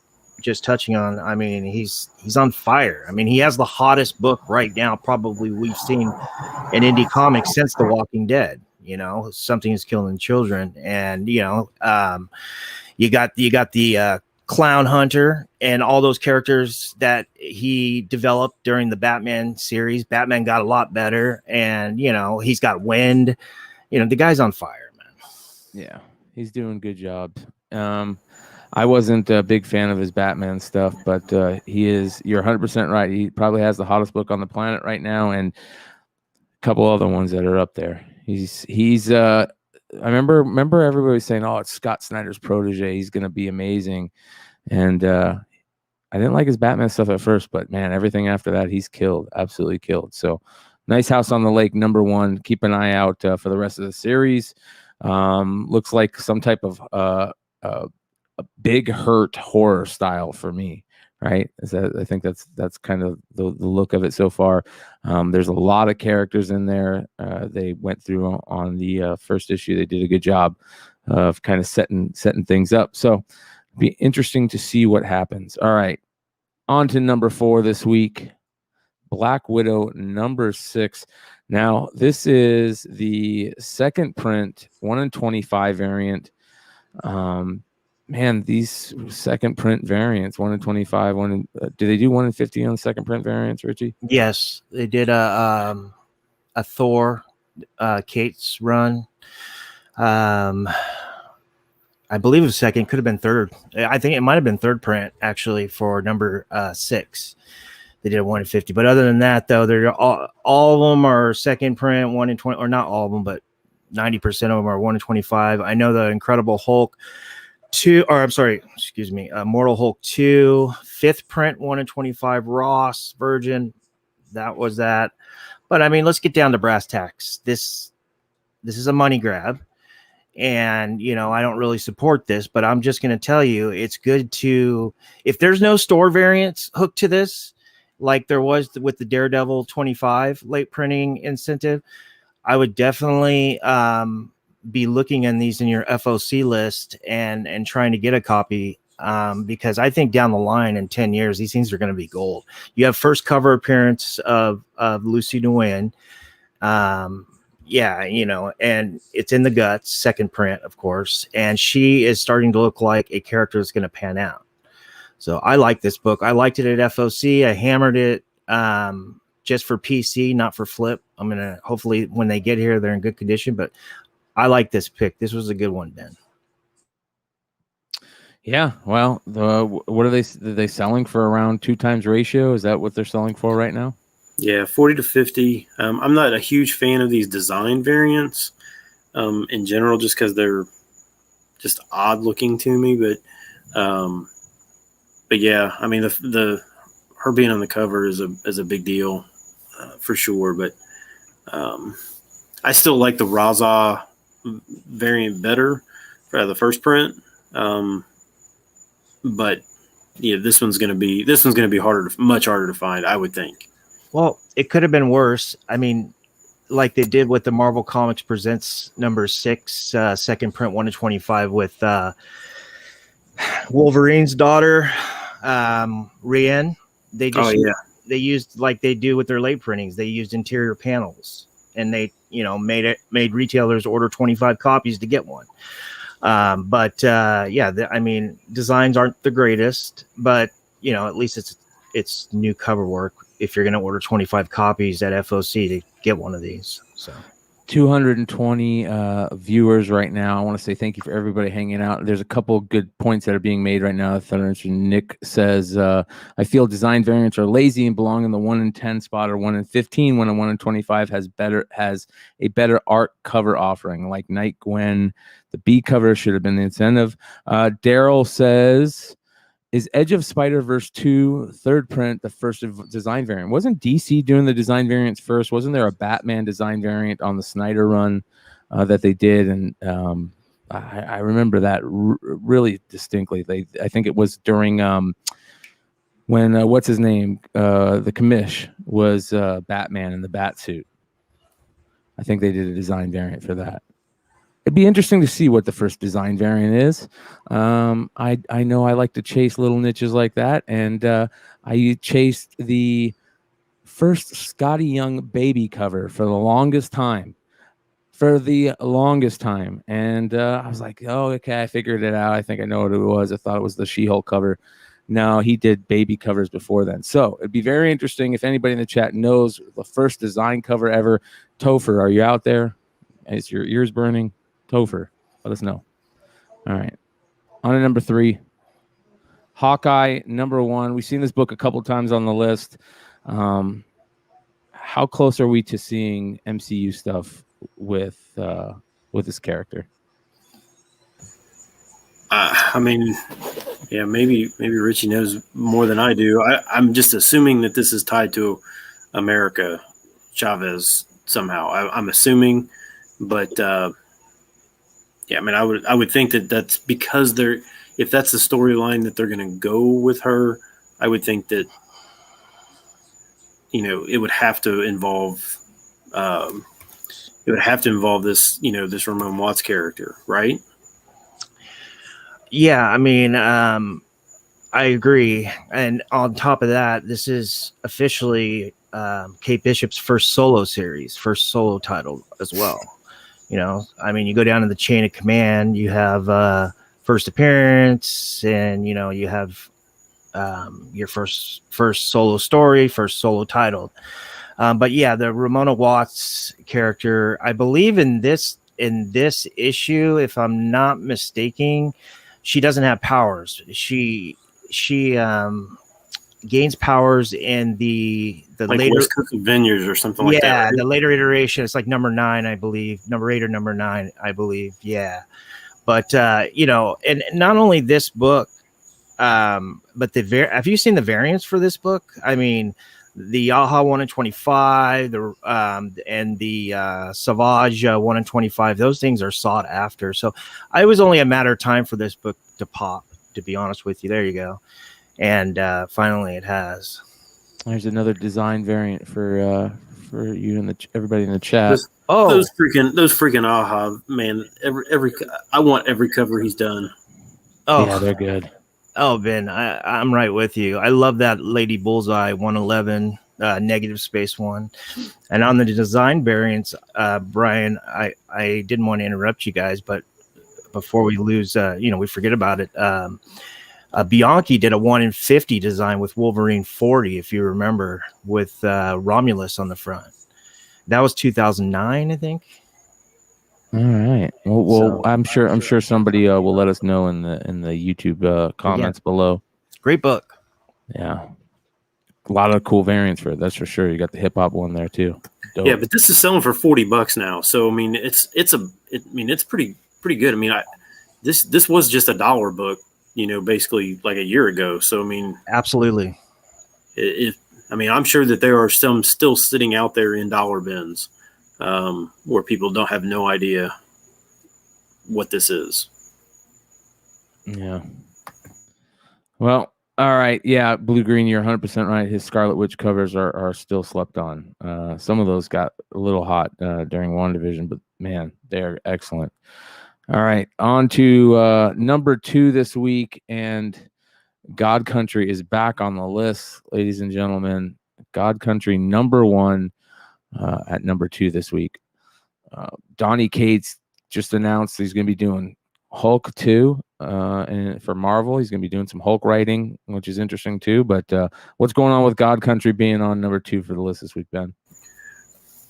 touching on, I mean, he's on fire. I mean, he has the hottest book right now probably we've seen in indie comics since The Walking Dead. Something is killing children, and you got the Clown Hunter and all those characters that he developed during the Batman series. Batman got a lot better, and he's got Wind. The guy's on fire, man. Yeah, he's doing good jobs. I wasn't a big fan of his Batman stuff, but he is. You're 100% right. He probably has the hottest book on the planet right now, and a couple other ones that are up there. He's. I remember everybody saying, "Oh, it's Scott Snyder's protege. He's going to be amazing," and I didn't like his Batman stuff at first, but man, everything after that, he's killed, absolutely killed. So, Nice House on the Lake, #1. Keep an eye out for the rest of the series. Looks like some type of a big hurt horror style for me, right? I think that's kind of the look of it so far. There's a lot of characters in there. They went through on the first issue. They did a good job of kind of setting things up. So, be interesting to see what happens. All right, on to #4 this week. Black Widow #6. Now, this is the second print, 1 in 25 variant. Man, these second print variants, 1 in 25, do they do 1 in 50 on the second print variants, Richie? Yes, they did a Thor Kate's run. I believe it was second, could have been third. I think it might have been third print actually for #6. They did a 1 in 50, but other than that, though, they're all of them are second print, 1 in 20, or not all of them, but 90% of them are 1 in 25. I know the Incredible Hulk 2, or I'm sorry, excuse me, Mortal Hulk 2, 5th print, 1 in 25. Ross Virgin, that was that. But I mean, let's get down to brass tacks. This is a money grab. And, you know, I don't really support this, but I'm just going to tell you, it's good to, if there's no store variants hooked to this, like there was with the Daredevil 25 late printing incentive, I would definitely be looking in these in your FOC list and trying to get a copy, because I think down the line in 10 years, these things are going to be gold. You have first cover appearance of Lucy Nguyen. Yeah, you know, and it's in the guts, second print, of course, and she is starting to look like a character that's going to pan out. So I like this book. I liked it at FOC. I hammered it just for PC, not for flip. I'm going to, hopefully when they get here, they're in good condition, but I like this pick. This was a good one, Ben. Yeah, well, what are they selling for? Around 2 times ratio? Is that what they're selling for right now? Yeah, 40 to 50. I'm not a huge fan of these design variants in general, just because they're just odd looking to me. But yeah, I mean the her being on the cover is a big deal for sure. But I still like the Raza variant better for the first print. But yeah, this one's gonna be much harder to find, I would think. Well, it could have been worse. I mean, like they did with the Marvel Comics Presents #6, second print, 1 in 25 with Wolverine's daughter, Rian. They they used, like they do with their late printings, they used interior panels, and they, you know, made retailers order 25 copies to get one. Yeah, I mean, designs aren't the greatest, but you know, at least it's new cover work if you're going to order 25 copies at FOC to get one of these. So 220 viewers right now. I want to say thank you for everybody hanging out. There's a couple good points that are being made right now. Nick says, I feel design variants are lazy and belong in the 1 in 10 spot or 1 in 15 when a 1 in 25 has a better art cover offering, like Night Gwen. The B cover should have been the incentive. Daryl says, is Edge of Spider-Verse 2 third print the first design variant? Wasn't DC doing the design variants first? Wasn't there a Batman design variant on the Snyder run that they did? And I remember that really distinctly. I think it was during when what's his name? The commish was Batman in the bat suit. I think they did a design variant for that. It'd be interesting to see what the first design variant is. I know I like to chase little niches like that, and I chased the first Scotty Young baby cover for the longest time. And I was like, oh, okay, I figured it out. I think I know what it was. I thought it was the She-Hulk cover. No, he did baby covers before then. So it'd be very interesting if anybody in the chat knows the first design cover ever. Topher, are you out there? Is your ears burning? Topher, let us know. All right. On to #3. Hawkeye #1. We've seen this book a couple times on the list. How close are we to seeing MCU stuff with this character? I mean, yeah, maybe Richie knows more than I do. I'm just assuming that this is tied to America Chavez somehow. I'm assuming, but yeah, I mean, I would think that that's because if that's the storyline that they're going to go with her, I would think that it would have to involve this this Ramon Watts character, right? Yeah, I mean, I agree. And on top of that, this is officially Kate Bishop's first solo series, first solo title as well. I mean, you go down to the chain of command, you have first appearance, and you have your first solo story, first solo title. But yeah, the Ramona Watts character, I believe in this issue, if I'm not mistaken, she doesn't have powers. She gains powers in the like later West Coast Vineyards or something like that. Yeah, right? the later iteration. It's like number 9, I believe, number 8 or number 9, I believe. Yeah, but and not only this book, but have you seen the variants for this book? I mean, the Yaha 1 in 25, and the Savage 1 in 25. Those things are sought after. So it was only a matter of time for this book to pop. To be honest with you, there you go. And finally, it has. There's another design variant for you and everybody in the chat. Those freaking Aha, man! I want every cover he's done. Oh yeah, they're good. Oh, Ben, I'm right with you. I love that Lady Bullseye 111 negative space one. And on the design variants, Brian, I didn't want to interrupt you guys, but before we lose, we forget about it. Bianchi did a 1 in 50 design with Wolverine 40, if you remember, with Romulus on the front. That was 2009, I think. All right. Well, I'm sure somebody will let us know in the YouTube comments below. Great book. Yeah, a lot of cool variants for it. That's for sure. You got the hip hop one there too. Dope. Yeah, but this is selling for $40 now. So I mean, it's pretty good. I mean, this was just $1 book, basically like a year ago. So I mean, absolutely. I mean, I'm sure that there are some still sitting out there in dollar bins. Where people don't have no idea what this is. Yeah. Well, all right. Yeah, Blue Green, you're 100% right. His Scarlet Witch covers are still slept on. Some of those got a little hot during WandaVision, but man, they're excellent. All right, on to number 2 this week, and God Country is back on the list, ladies and gentlemen. God Country #1. At number 2 this week. Donny Cates just announced he's going to be doing Hulk 2 and for Marvel. He's going to be doing some Hulk writing, which is interesting too. But what's going on with God Country being on number 2 for the list this week, Ben?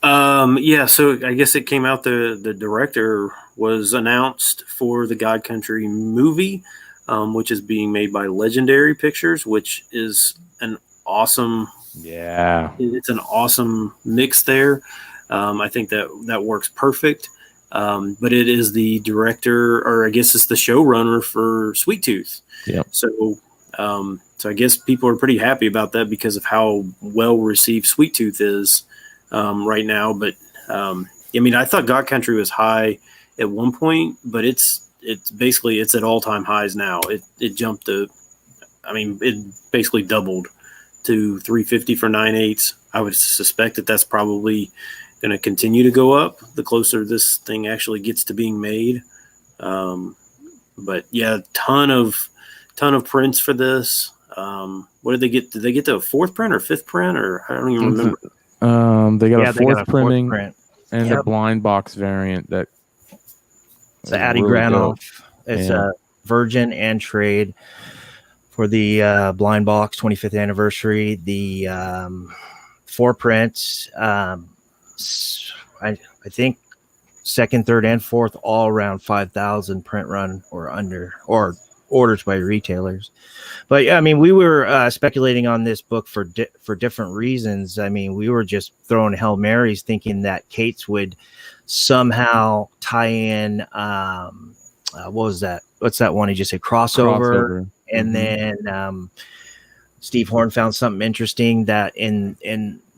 Yeah, so I guess it came out the director was announced for the God Country movie, which is being made by Legendary Pictures, which is an awesome. Yeah, it's an awesome mix there. I think that works perfect. But it is the director, or I guess it's the showrunner for Sweet Tooth. Yeah. So I guess people are pretty happy about that because of how well received Sweet Tooth is right now. But I mean, I thought God Country was high at one point, but it's basically at all-time highs now. It jumped it basically doubled to 350 for 9/8. I would suspect that that's probably going to continue to go up the closer this thing actually gets to being made. But yeah, ton of prints for this. What did they get? Did they get to a 4th print or 5th print, or I don't even remember. They got a 4th printing print. and a blind box variant that. It's Addy really Granoff. It's a Virgin and Trade for the blind box 25th anniversary. The 4 prints. I think 2nd, 3rd, and 4th all around 5,000 print run or under, or orders by retailers. But yeah, I mean, we were speculating on this book for different reasons. I mean, we were just throwing Hail Marys, thinking that Kate's would somehow tie in. What was that? What's that one? He just said crossover. And then Steve Horn found something interesting that in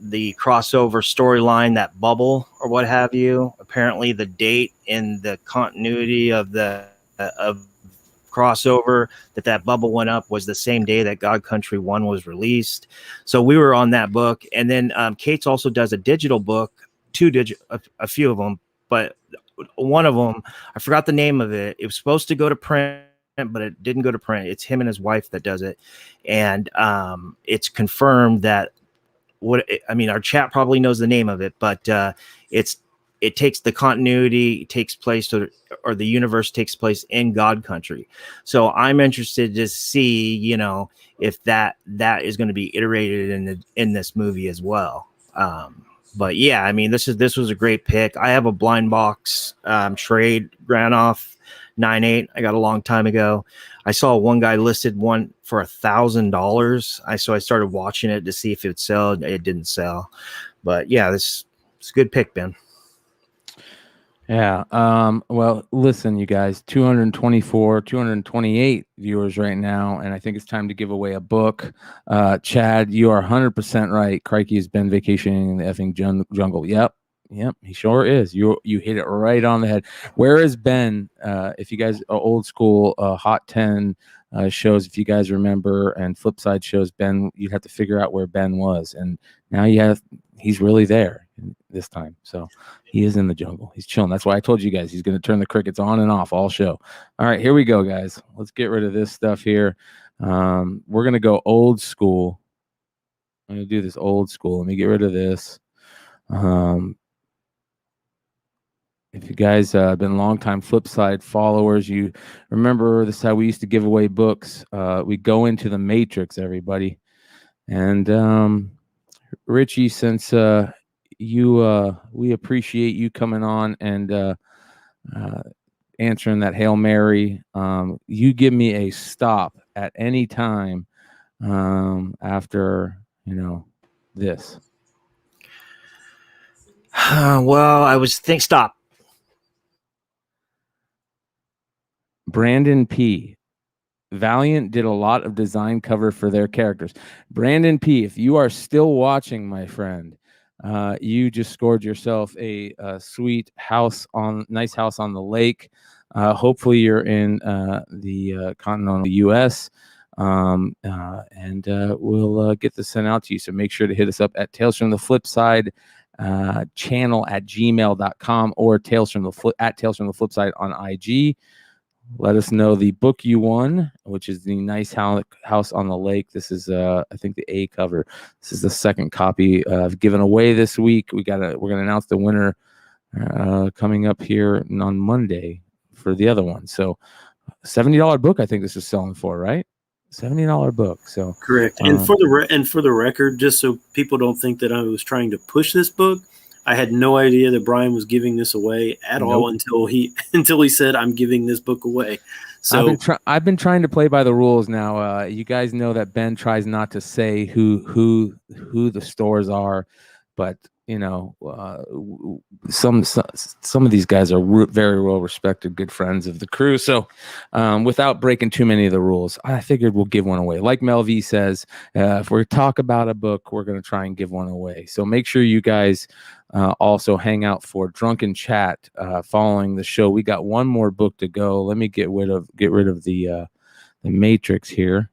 the crossover storyline, that bubble or what have you, apparently the date in the continuity of the of crossover that bubble went up was the same day that God Country 1 was released. So we were on that book. And then Kate's also does a digital book, a few of them, but one of them, I forgot the name of it. It was supposed to go to print, but it didn't go to print. It's him and his wife that does it. And it's confirmed that our chat probably knows the name of it, but it takes the continuity takes place or the universe takes place in God Country. So I'm interested to see, if that is going to be iterated in this movie as well. But yeah, I mean, this was a great pick. I have a blind box trade ran off 9.8. I got a long time ago. I saw one guy listed one for $1,000. So I started watching it to see if it would sell. It didn't sell. But yeah, it's a good pick, Ben. Yeah. Well, listen, you guys, 224, 228 viewers right now, and I think it's time to give away a book. Chad, you are 100% right. Crikey has been vacationing in the effing jungle. Yep, he sure is. You hit it right on the head. Where is Ben? If you guys are old school, Hot 10 shows, if you guys remember, and Flipside shows, Ben, you'd have to figure out where Ben was, and now he's really there this time. So he is in the jungle. He's chilling. That's why I told you guys he's going to turn the crickets on and off all show. All right, here we go, guys. Let's get rid of this stuff here. We're going to go old school. I'm going to do this old school. Let me get rid of this. If you guys have been longtime Flipside followers, you remember this is how we used to give away books. We go into the Matrix, everybody. And Richie, since we appreciate you coming on and answering that Hail Mary, you give me a stop at any time after this. Well, I was stop. Brandon P. Valiant did a lot of design cover for their characters. Brandon P., if you are still watching, my friend, you just scored yourself a sweet nice house on the lake. Hopefully you're in the continental U.S. And we'll get this sent out to you. So make sure to hit us up at Tales from the Flipside channel at gmail.com or Tales from the Flipside on IG. Let us know the book you won, which is the nice house on the lake. This is, I think, the A cover. This is the second copy I've given away this week. We're gonna announce the winner coming up here on Monday for the other one. So, $70 book. I think this is selling for, right? $70 book. So correct. And for the record, just so people don't think that I was trying to push this book, I had no idea that Brian was giving this away at all until he said, "I'm giving this book away." So I've been trying to play by the rules now. You guys know that Ben tries not to say who the stores are, but some of these guys are very well respected, good friends of the crew. So without breaking too many of the rules, I figured we'll give one away. Like Mel V says, if we talk about a book, we're going to try and give one away. So make sure you guys also hang out for Drunken Chat following the show. We got one more book to go. Let me get rid of the Matrix here,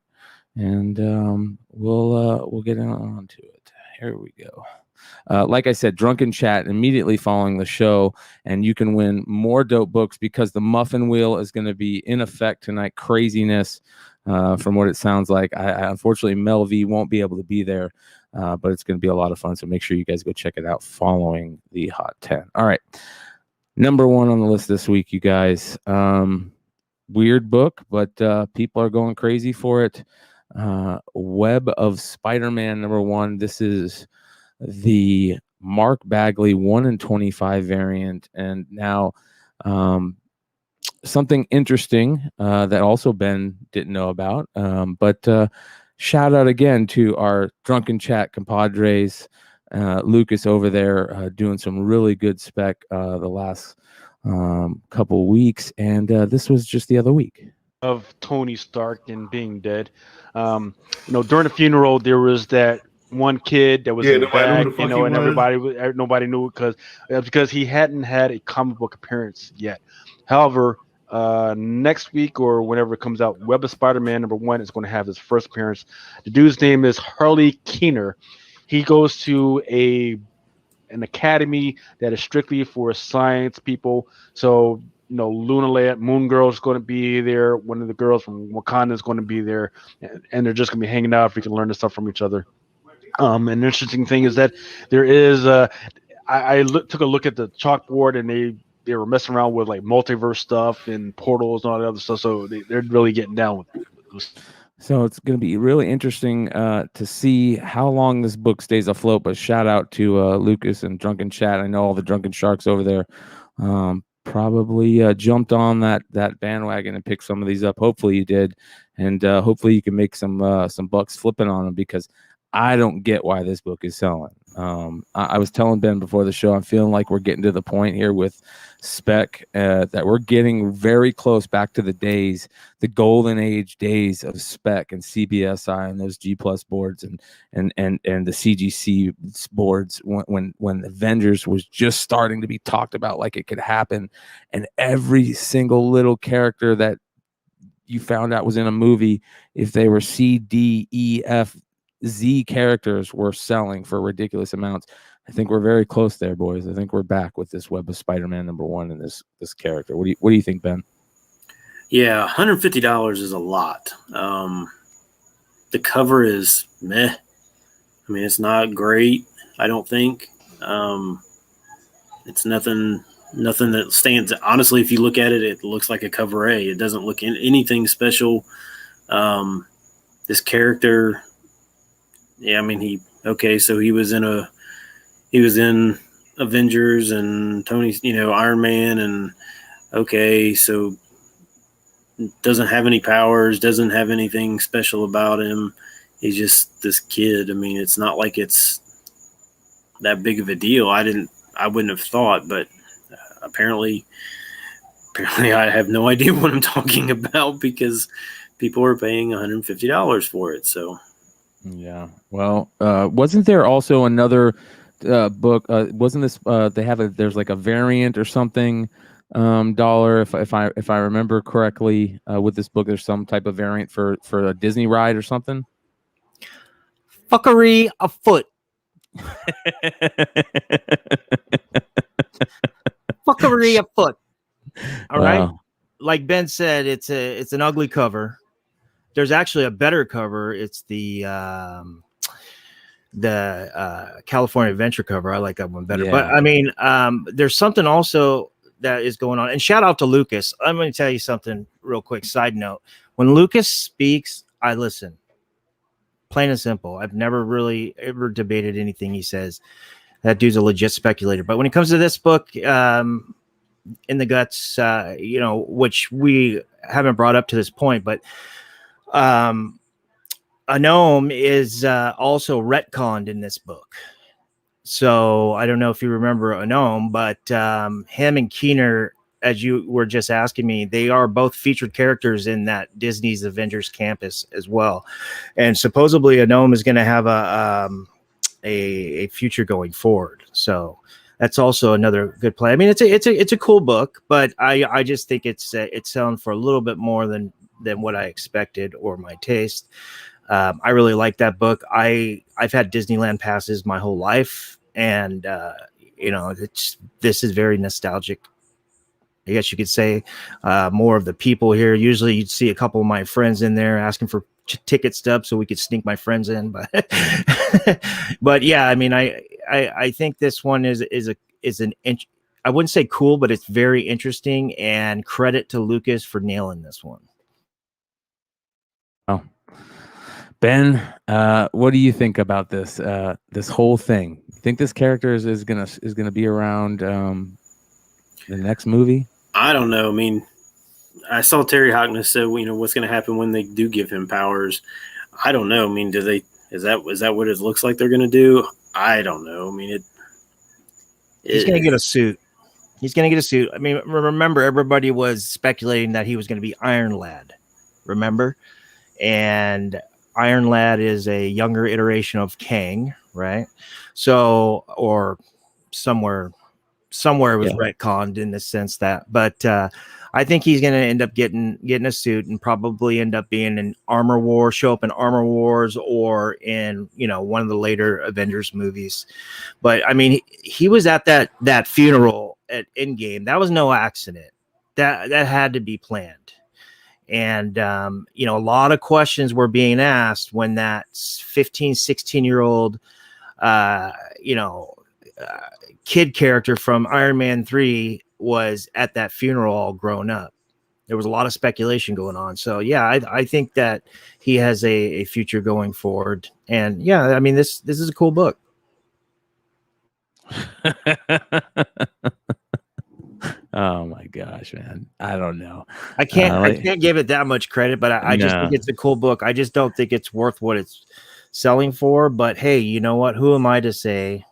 and we'll get on to it. Here we go. Like I said, Drunken Chat immediately following the show, and you can win more dope books because the Muffin Wheel is going to be in effect tonight. Craziness, from what it sounds like. I unfortunately, Mel V won't be able to be there, but it's going to be a lot of fun. So make sure you guys go check it out following the Hot 10. All right. Number one on the list this week, you guys. Weird book, but people are going crazy for it. Web of Spider-Man #1. This is the Mark Bagley 1 in 25 variant, and now something interesting that also Ben didn't know about. But shout out again to our drunken chat compadres, Lucas over there doing some really good spec the last couple weeks, and this was just the other week. Of Tony Stark and being dead. During the funeral, there was that one kid that was in the back, and nobody knew because he hadn't had a comic book appearance yet. However, next week or whenever it comes out, Web of Spider-Man #1 is going to have his first appearance. The dude's name is Harley Keener. He goes to an academy that is strictly for science people. So, Luna Land, Moon Girl is going to be there. One of the girls from Wakanda is going to be there, and they're just going to be hanging out if we can learn the stuff from each other. An interesting thing is that there is I took a look at the chalkboard, and they were messing around with like multiverse stuff and portals and all that other stuff. So they're really getting down with it. So it's going to be really interesting to see how long this book stays afloat. But shout out to Lucas and Drunken Chat. I know all the Drunken Sharks over there probably jumped on that bandwagon and picked some of these up. Hopefully you did, and hopefully you can make some bucks flipping on them, because I don't get why this book is selling. I was telling Ben before the show, I'm feeling like we're getting to the point here with spec that we're getting very close back to the golden age days of spec and CBSI and those G+ boards and the CGC boards when Avengers was just starting to be talked about like it could happen, and every single little character that you found out was in a movie, if they were C, D, E, F, Z characters, were selling for ridiculous amounts. I think we're very close there, boys. I think we're back with this Web of Spider-Man #1 and this character. What do you think, Ben? Yeah, $150 is a lot. The cover is meh. I mean, it's not great, I don't think. It's nothing that stands. Honestly, if you look at it, it looks like a cover A. It doesn't look anything special. This character, yeah, I mean, so he was in Avengers and Tony's, Iron Man, and so doesn't have any powers, doesn't have anything special about him. He's just this kid. I mean, it's not like it's that big of a deal. I wouldn't have thought, but apparently I have no idea what I'm talking about, because people are paying $150 for it. So yeah, well, wasn't there also another book? Wasn't this there's like a variant or something dollar, if I remember correctly, with this book? There's some type of variant for a Disney ride or something. Fuckery afoot. Fuckery afoot. All right. Like Ben said, it's an ugly cover. There's actually a better cover. It's the California Adventure cover. I like that one better. Yeah. But I mean, there's something also that is going on. And shout out to Lucas. I'm going to tell you something real quick. Side note: when Lucas speaks, I listen. Plain and simple. I've never really ever debated anything he says. That dude's a legit speculator. But when it comes to this book, In the Guts, which we haven't brought up to this point, but a gnome is also retconned in this book. So I don't know if you remember a gnome, but him and Keener, as you were just asking me, they are both featured characters in that Disney's Avengers campus as well. And supposedly a gnome is going to have a future going forward. So that's also another good play. I mean, it's a cool book, but I just think it's selling for a little bit more than what I expected or my taste. I really like that book. I've had Disneyland passes my whole life, and this is very nostalgic. I guess you could say more of the people here. Usually you'd see a couple of my friends in there asking for ticket stubs so we could sneak my friends in. But yeah, I mean, I think this one is I wouldn't say cool, but it's very interesting, and credit to Lucas for nailing this one. Oh, Ben, what do you think about this whole thing? You think this character is gonna be around the next movie? I don't know. I mean, I saw Terry Hockness say, what's going to happen when they do give him powers? I don't know. I mean, is that what it looks like they're going to do? I don't know. I mean, he's going to get a suit. He's going to get a suit. I mean, remember, everybody was speculating that he was going to be Iron Lad. Remember? And Iron Lad is a younger iteration of Kang, right? So, or somewhere it was retconned in the sense that, but I think he's going to end up getting a suit and probably end up being in Armor Wars, show up in Armor Wars or in, one of the later Avengers movies. But I mean, he was at that funeral at Endgame. That was no accident. That had to be planned. And, a lot of questions were being asked when that 15, 16-year-old, kid character from Iron Man 3 was at that funeral all grown up. There was a lot of speculation going on. So, yeah, I think that he has a future going forward. And, yeah, I mean, this is a cool book. Oh my gosh, man. I don't know. I can't give it that much credit, but I just think it's a cool book. I just don't think it's worth what it's selling for. But hey, you know what? Who am I to say?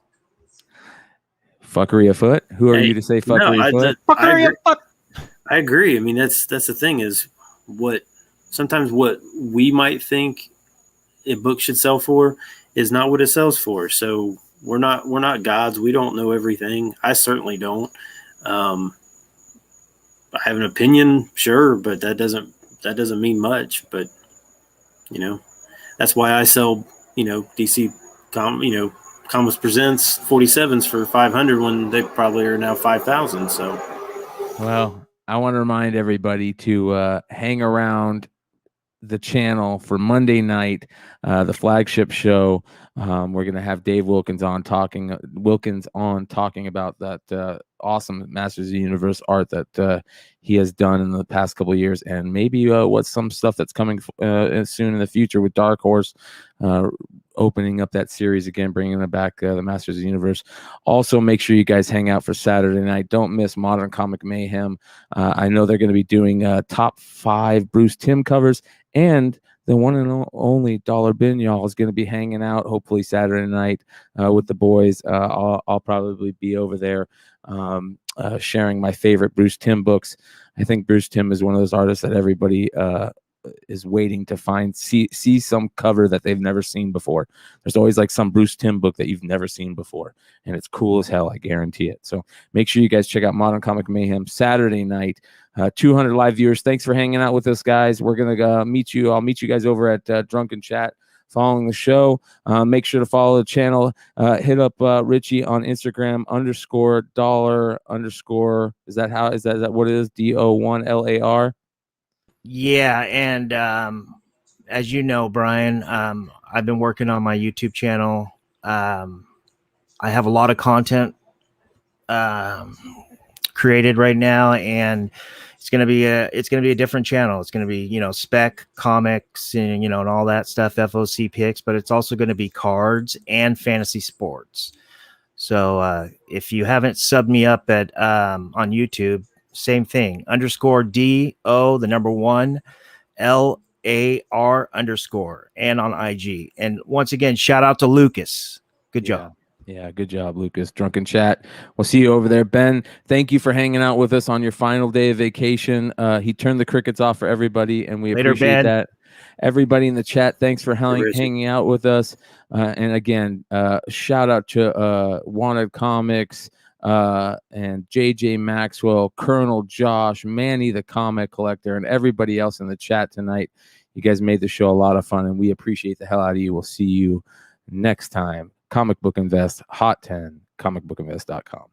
Fuckery afoot? Who are you to say fuckery afoot? I agree. I mean, that's the thing is sometimes what we might think a book should sell for is not what it sells for. So we're not gods. We don't know everything. I certainly don't. I have an opinion, sure, but that doesn't mean much. But that's why I sell DC Comics Presents 47s for $500 when they probably are now $5,000. So, well, I want to remind everybody to hang around the channel for Monday night, the flagship show. We're going to have Dave Wilkins on talking about that awesome Masters of the Universe art that he has done in the past couple of years, and maybe what's some stuff that's coming soon in the future with Dark Horse opening up that series again, bringing it back, the Masters of the Universe. Also, make sure you guys hang out for Saturday night. Don't miss Modern Comic Mayhem. I know they're going to be doing top 5 Bruce Timm covers, and the one and only Dollar Bin y'all is going to be hanging out hopefully Saturday night with the boys. I'll probably be over there sharing my favorite Bruce Timm books. I think Bruce Timm is one of those artists that everybody is waiting to see some cover that they've never seen before. There's always like some Bruce Timm book that you've never seen before, and it's cool as hell, I guarantee it. So make sure you guys check out Modern Comic Mayhem Saturday night. 200 live viewers. Thanks for hanging out with us, guys. We're gonna meet you. I'll meet you guys over at Drunken Chat following the show. Make sure to follow the channel. Hit up Richie on Instagram _dollar_. Is that what it is? DO1LAR. Yeah, and as you know, Brian, I've been working on my YouTube channel. I have a lot of content created right now, and it's gonna be a different channel. It's gonna be spec comics and and all that stuff, FOC picks, but it's also gonna be cards and fantasy sports. So if you haven't subbed me up at on YouTube, same thing, _DO1LAR _ and on IG. And once again, shout out to Lucas. Good job. Yeah, good job, Lucas. Drunken Chat. We'll see you over there. Ben, thank you for hanging out with us on your final day of vacation. He turned the crickets off for everybody, and we appreciate that. Everybody in the chat, thanks for hanging out with us. And again, shout out to Wanted Comics and JJ Maxwell, Colonel Josh, Manny the Comic Collector, and everybody else in the chat tonight. You guys made the show a lot of fun, and we appreciate the hell out of you. We'll see you next time. Comic Book Invest, Hot 10, comicbookinvest.com.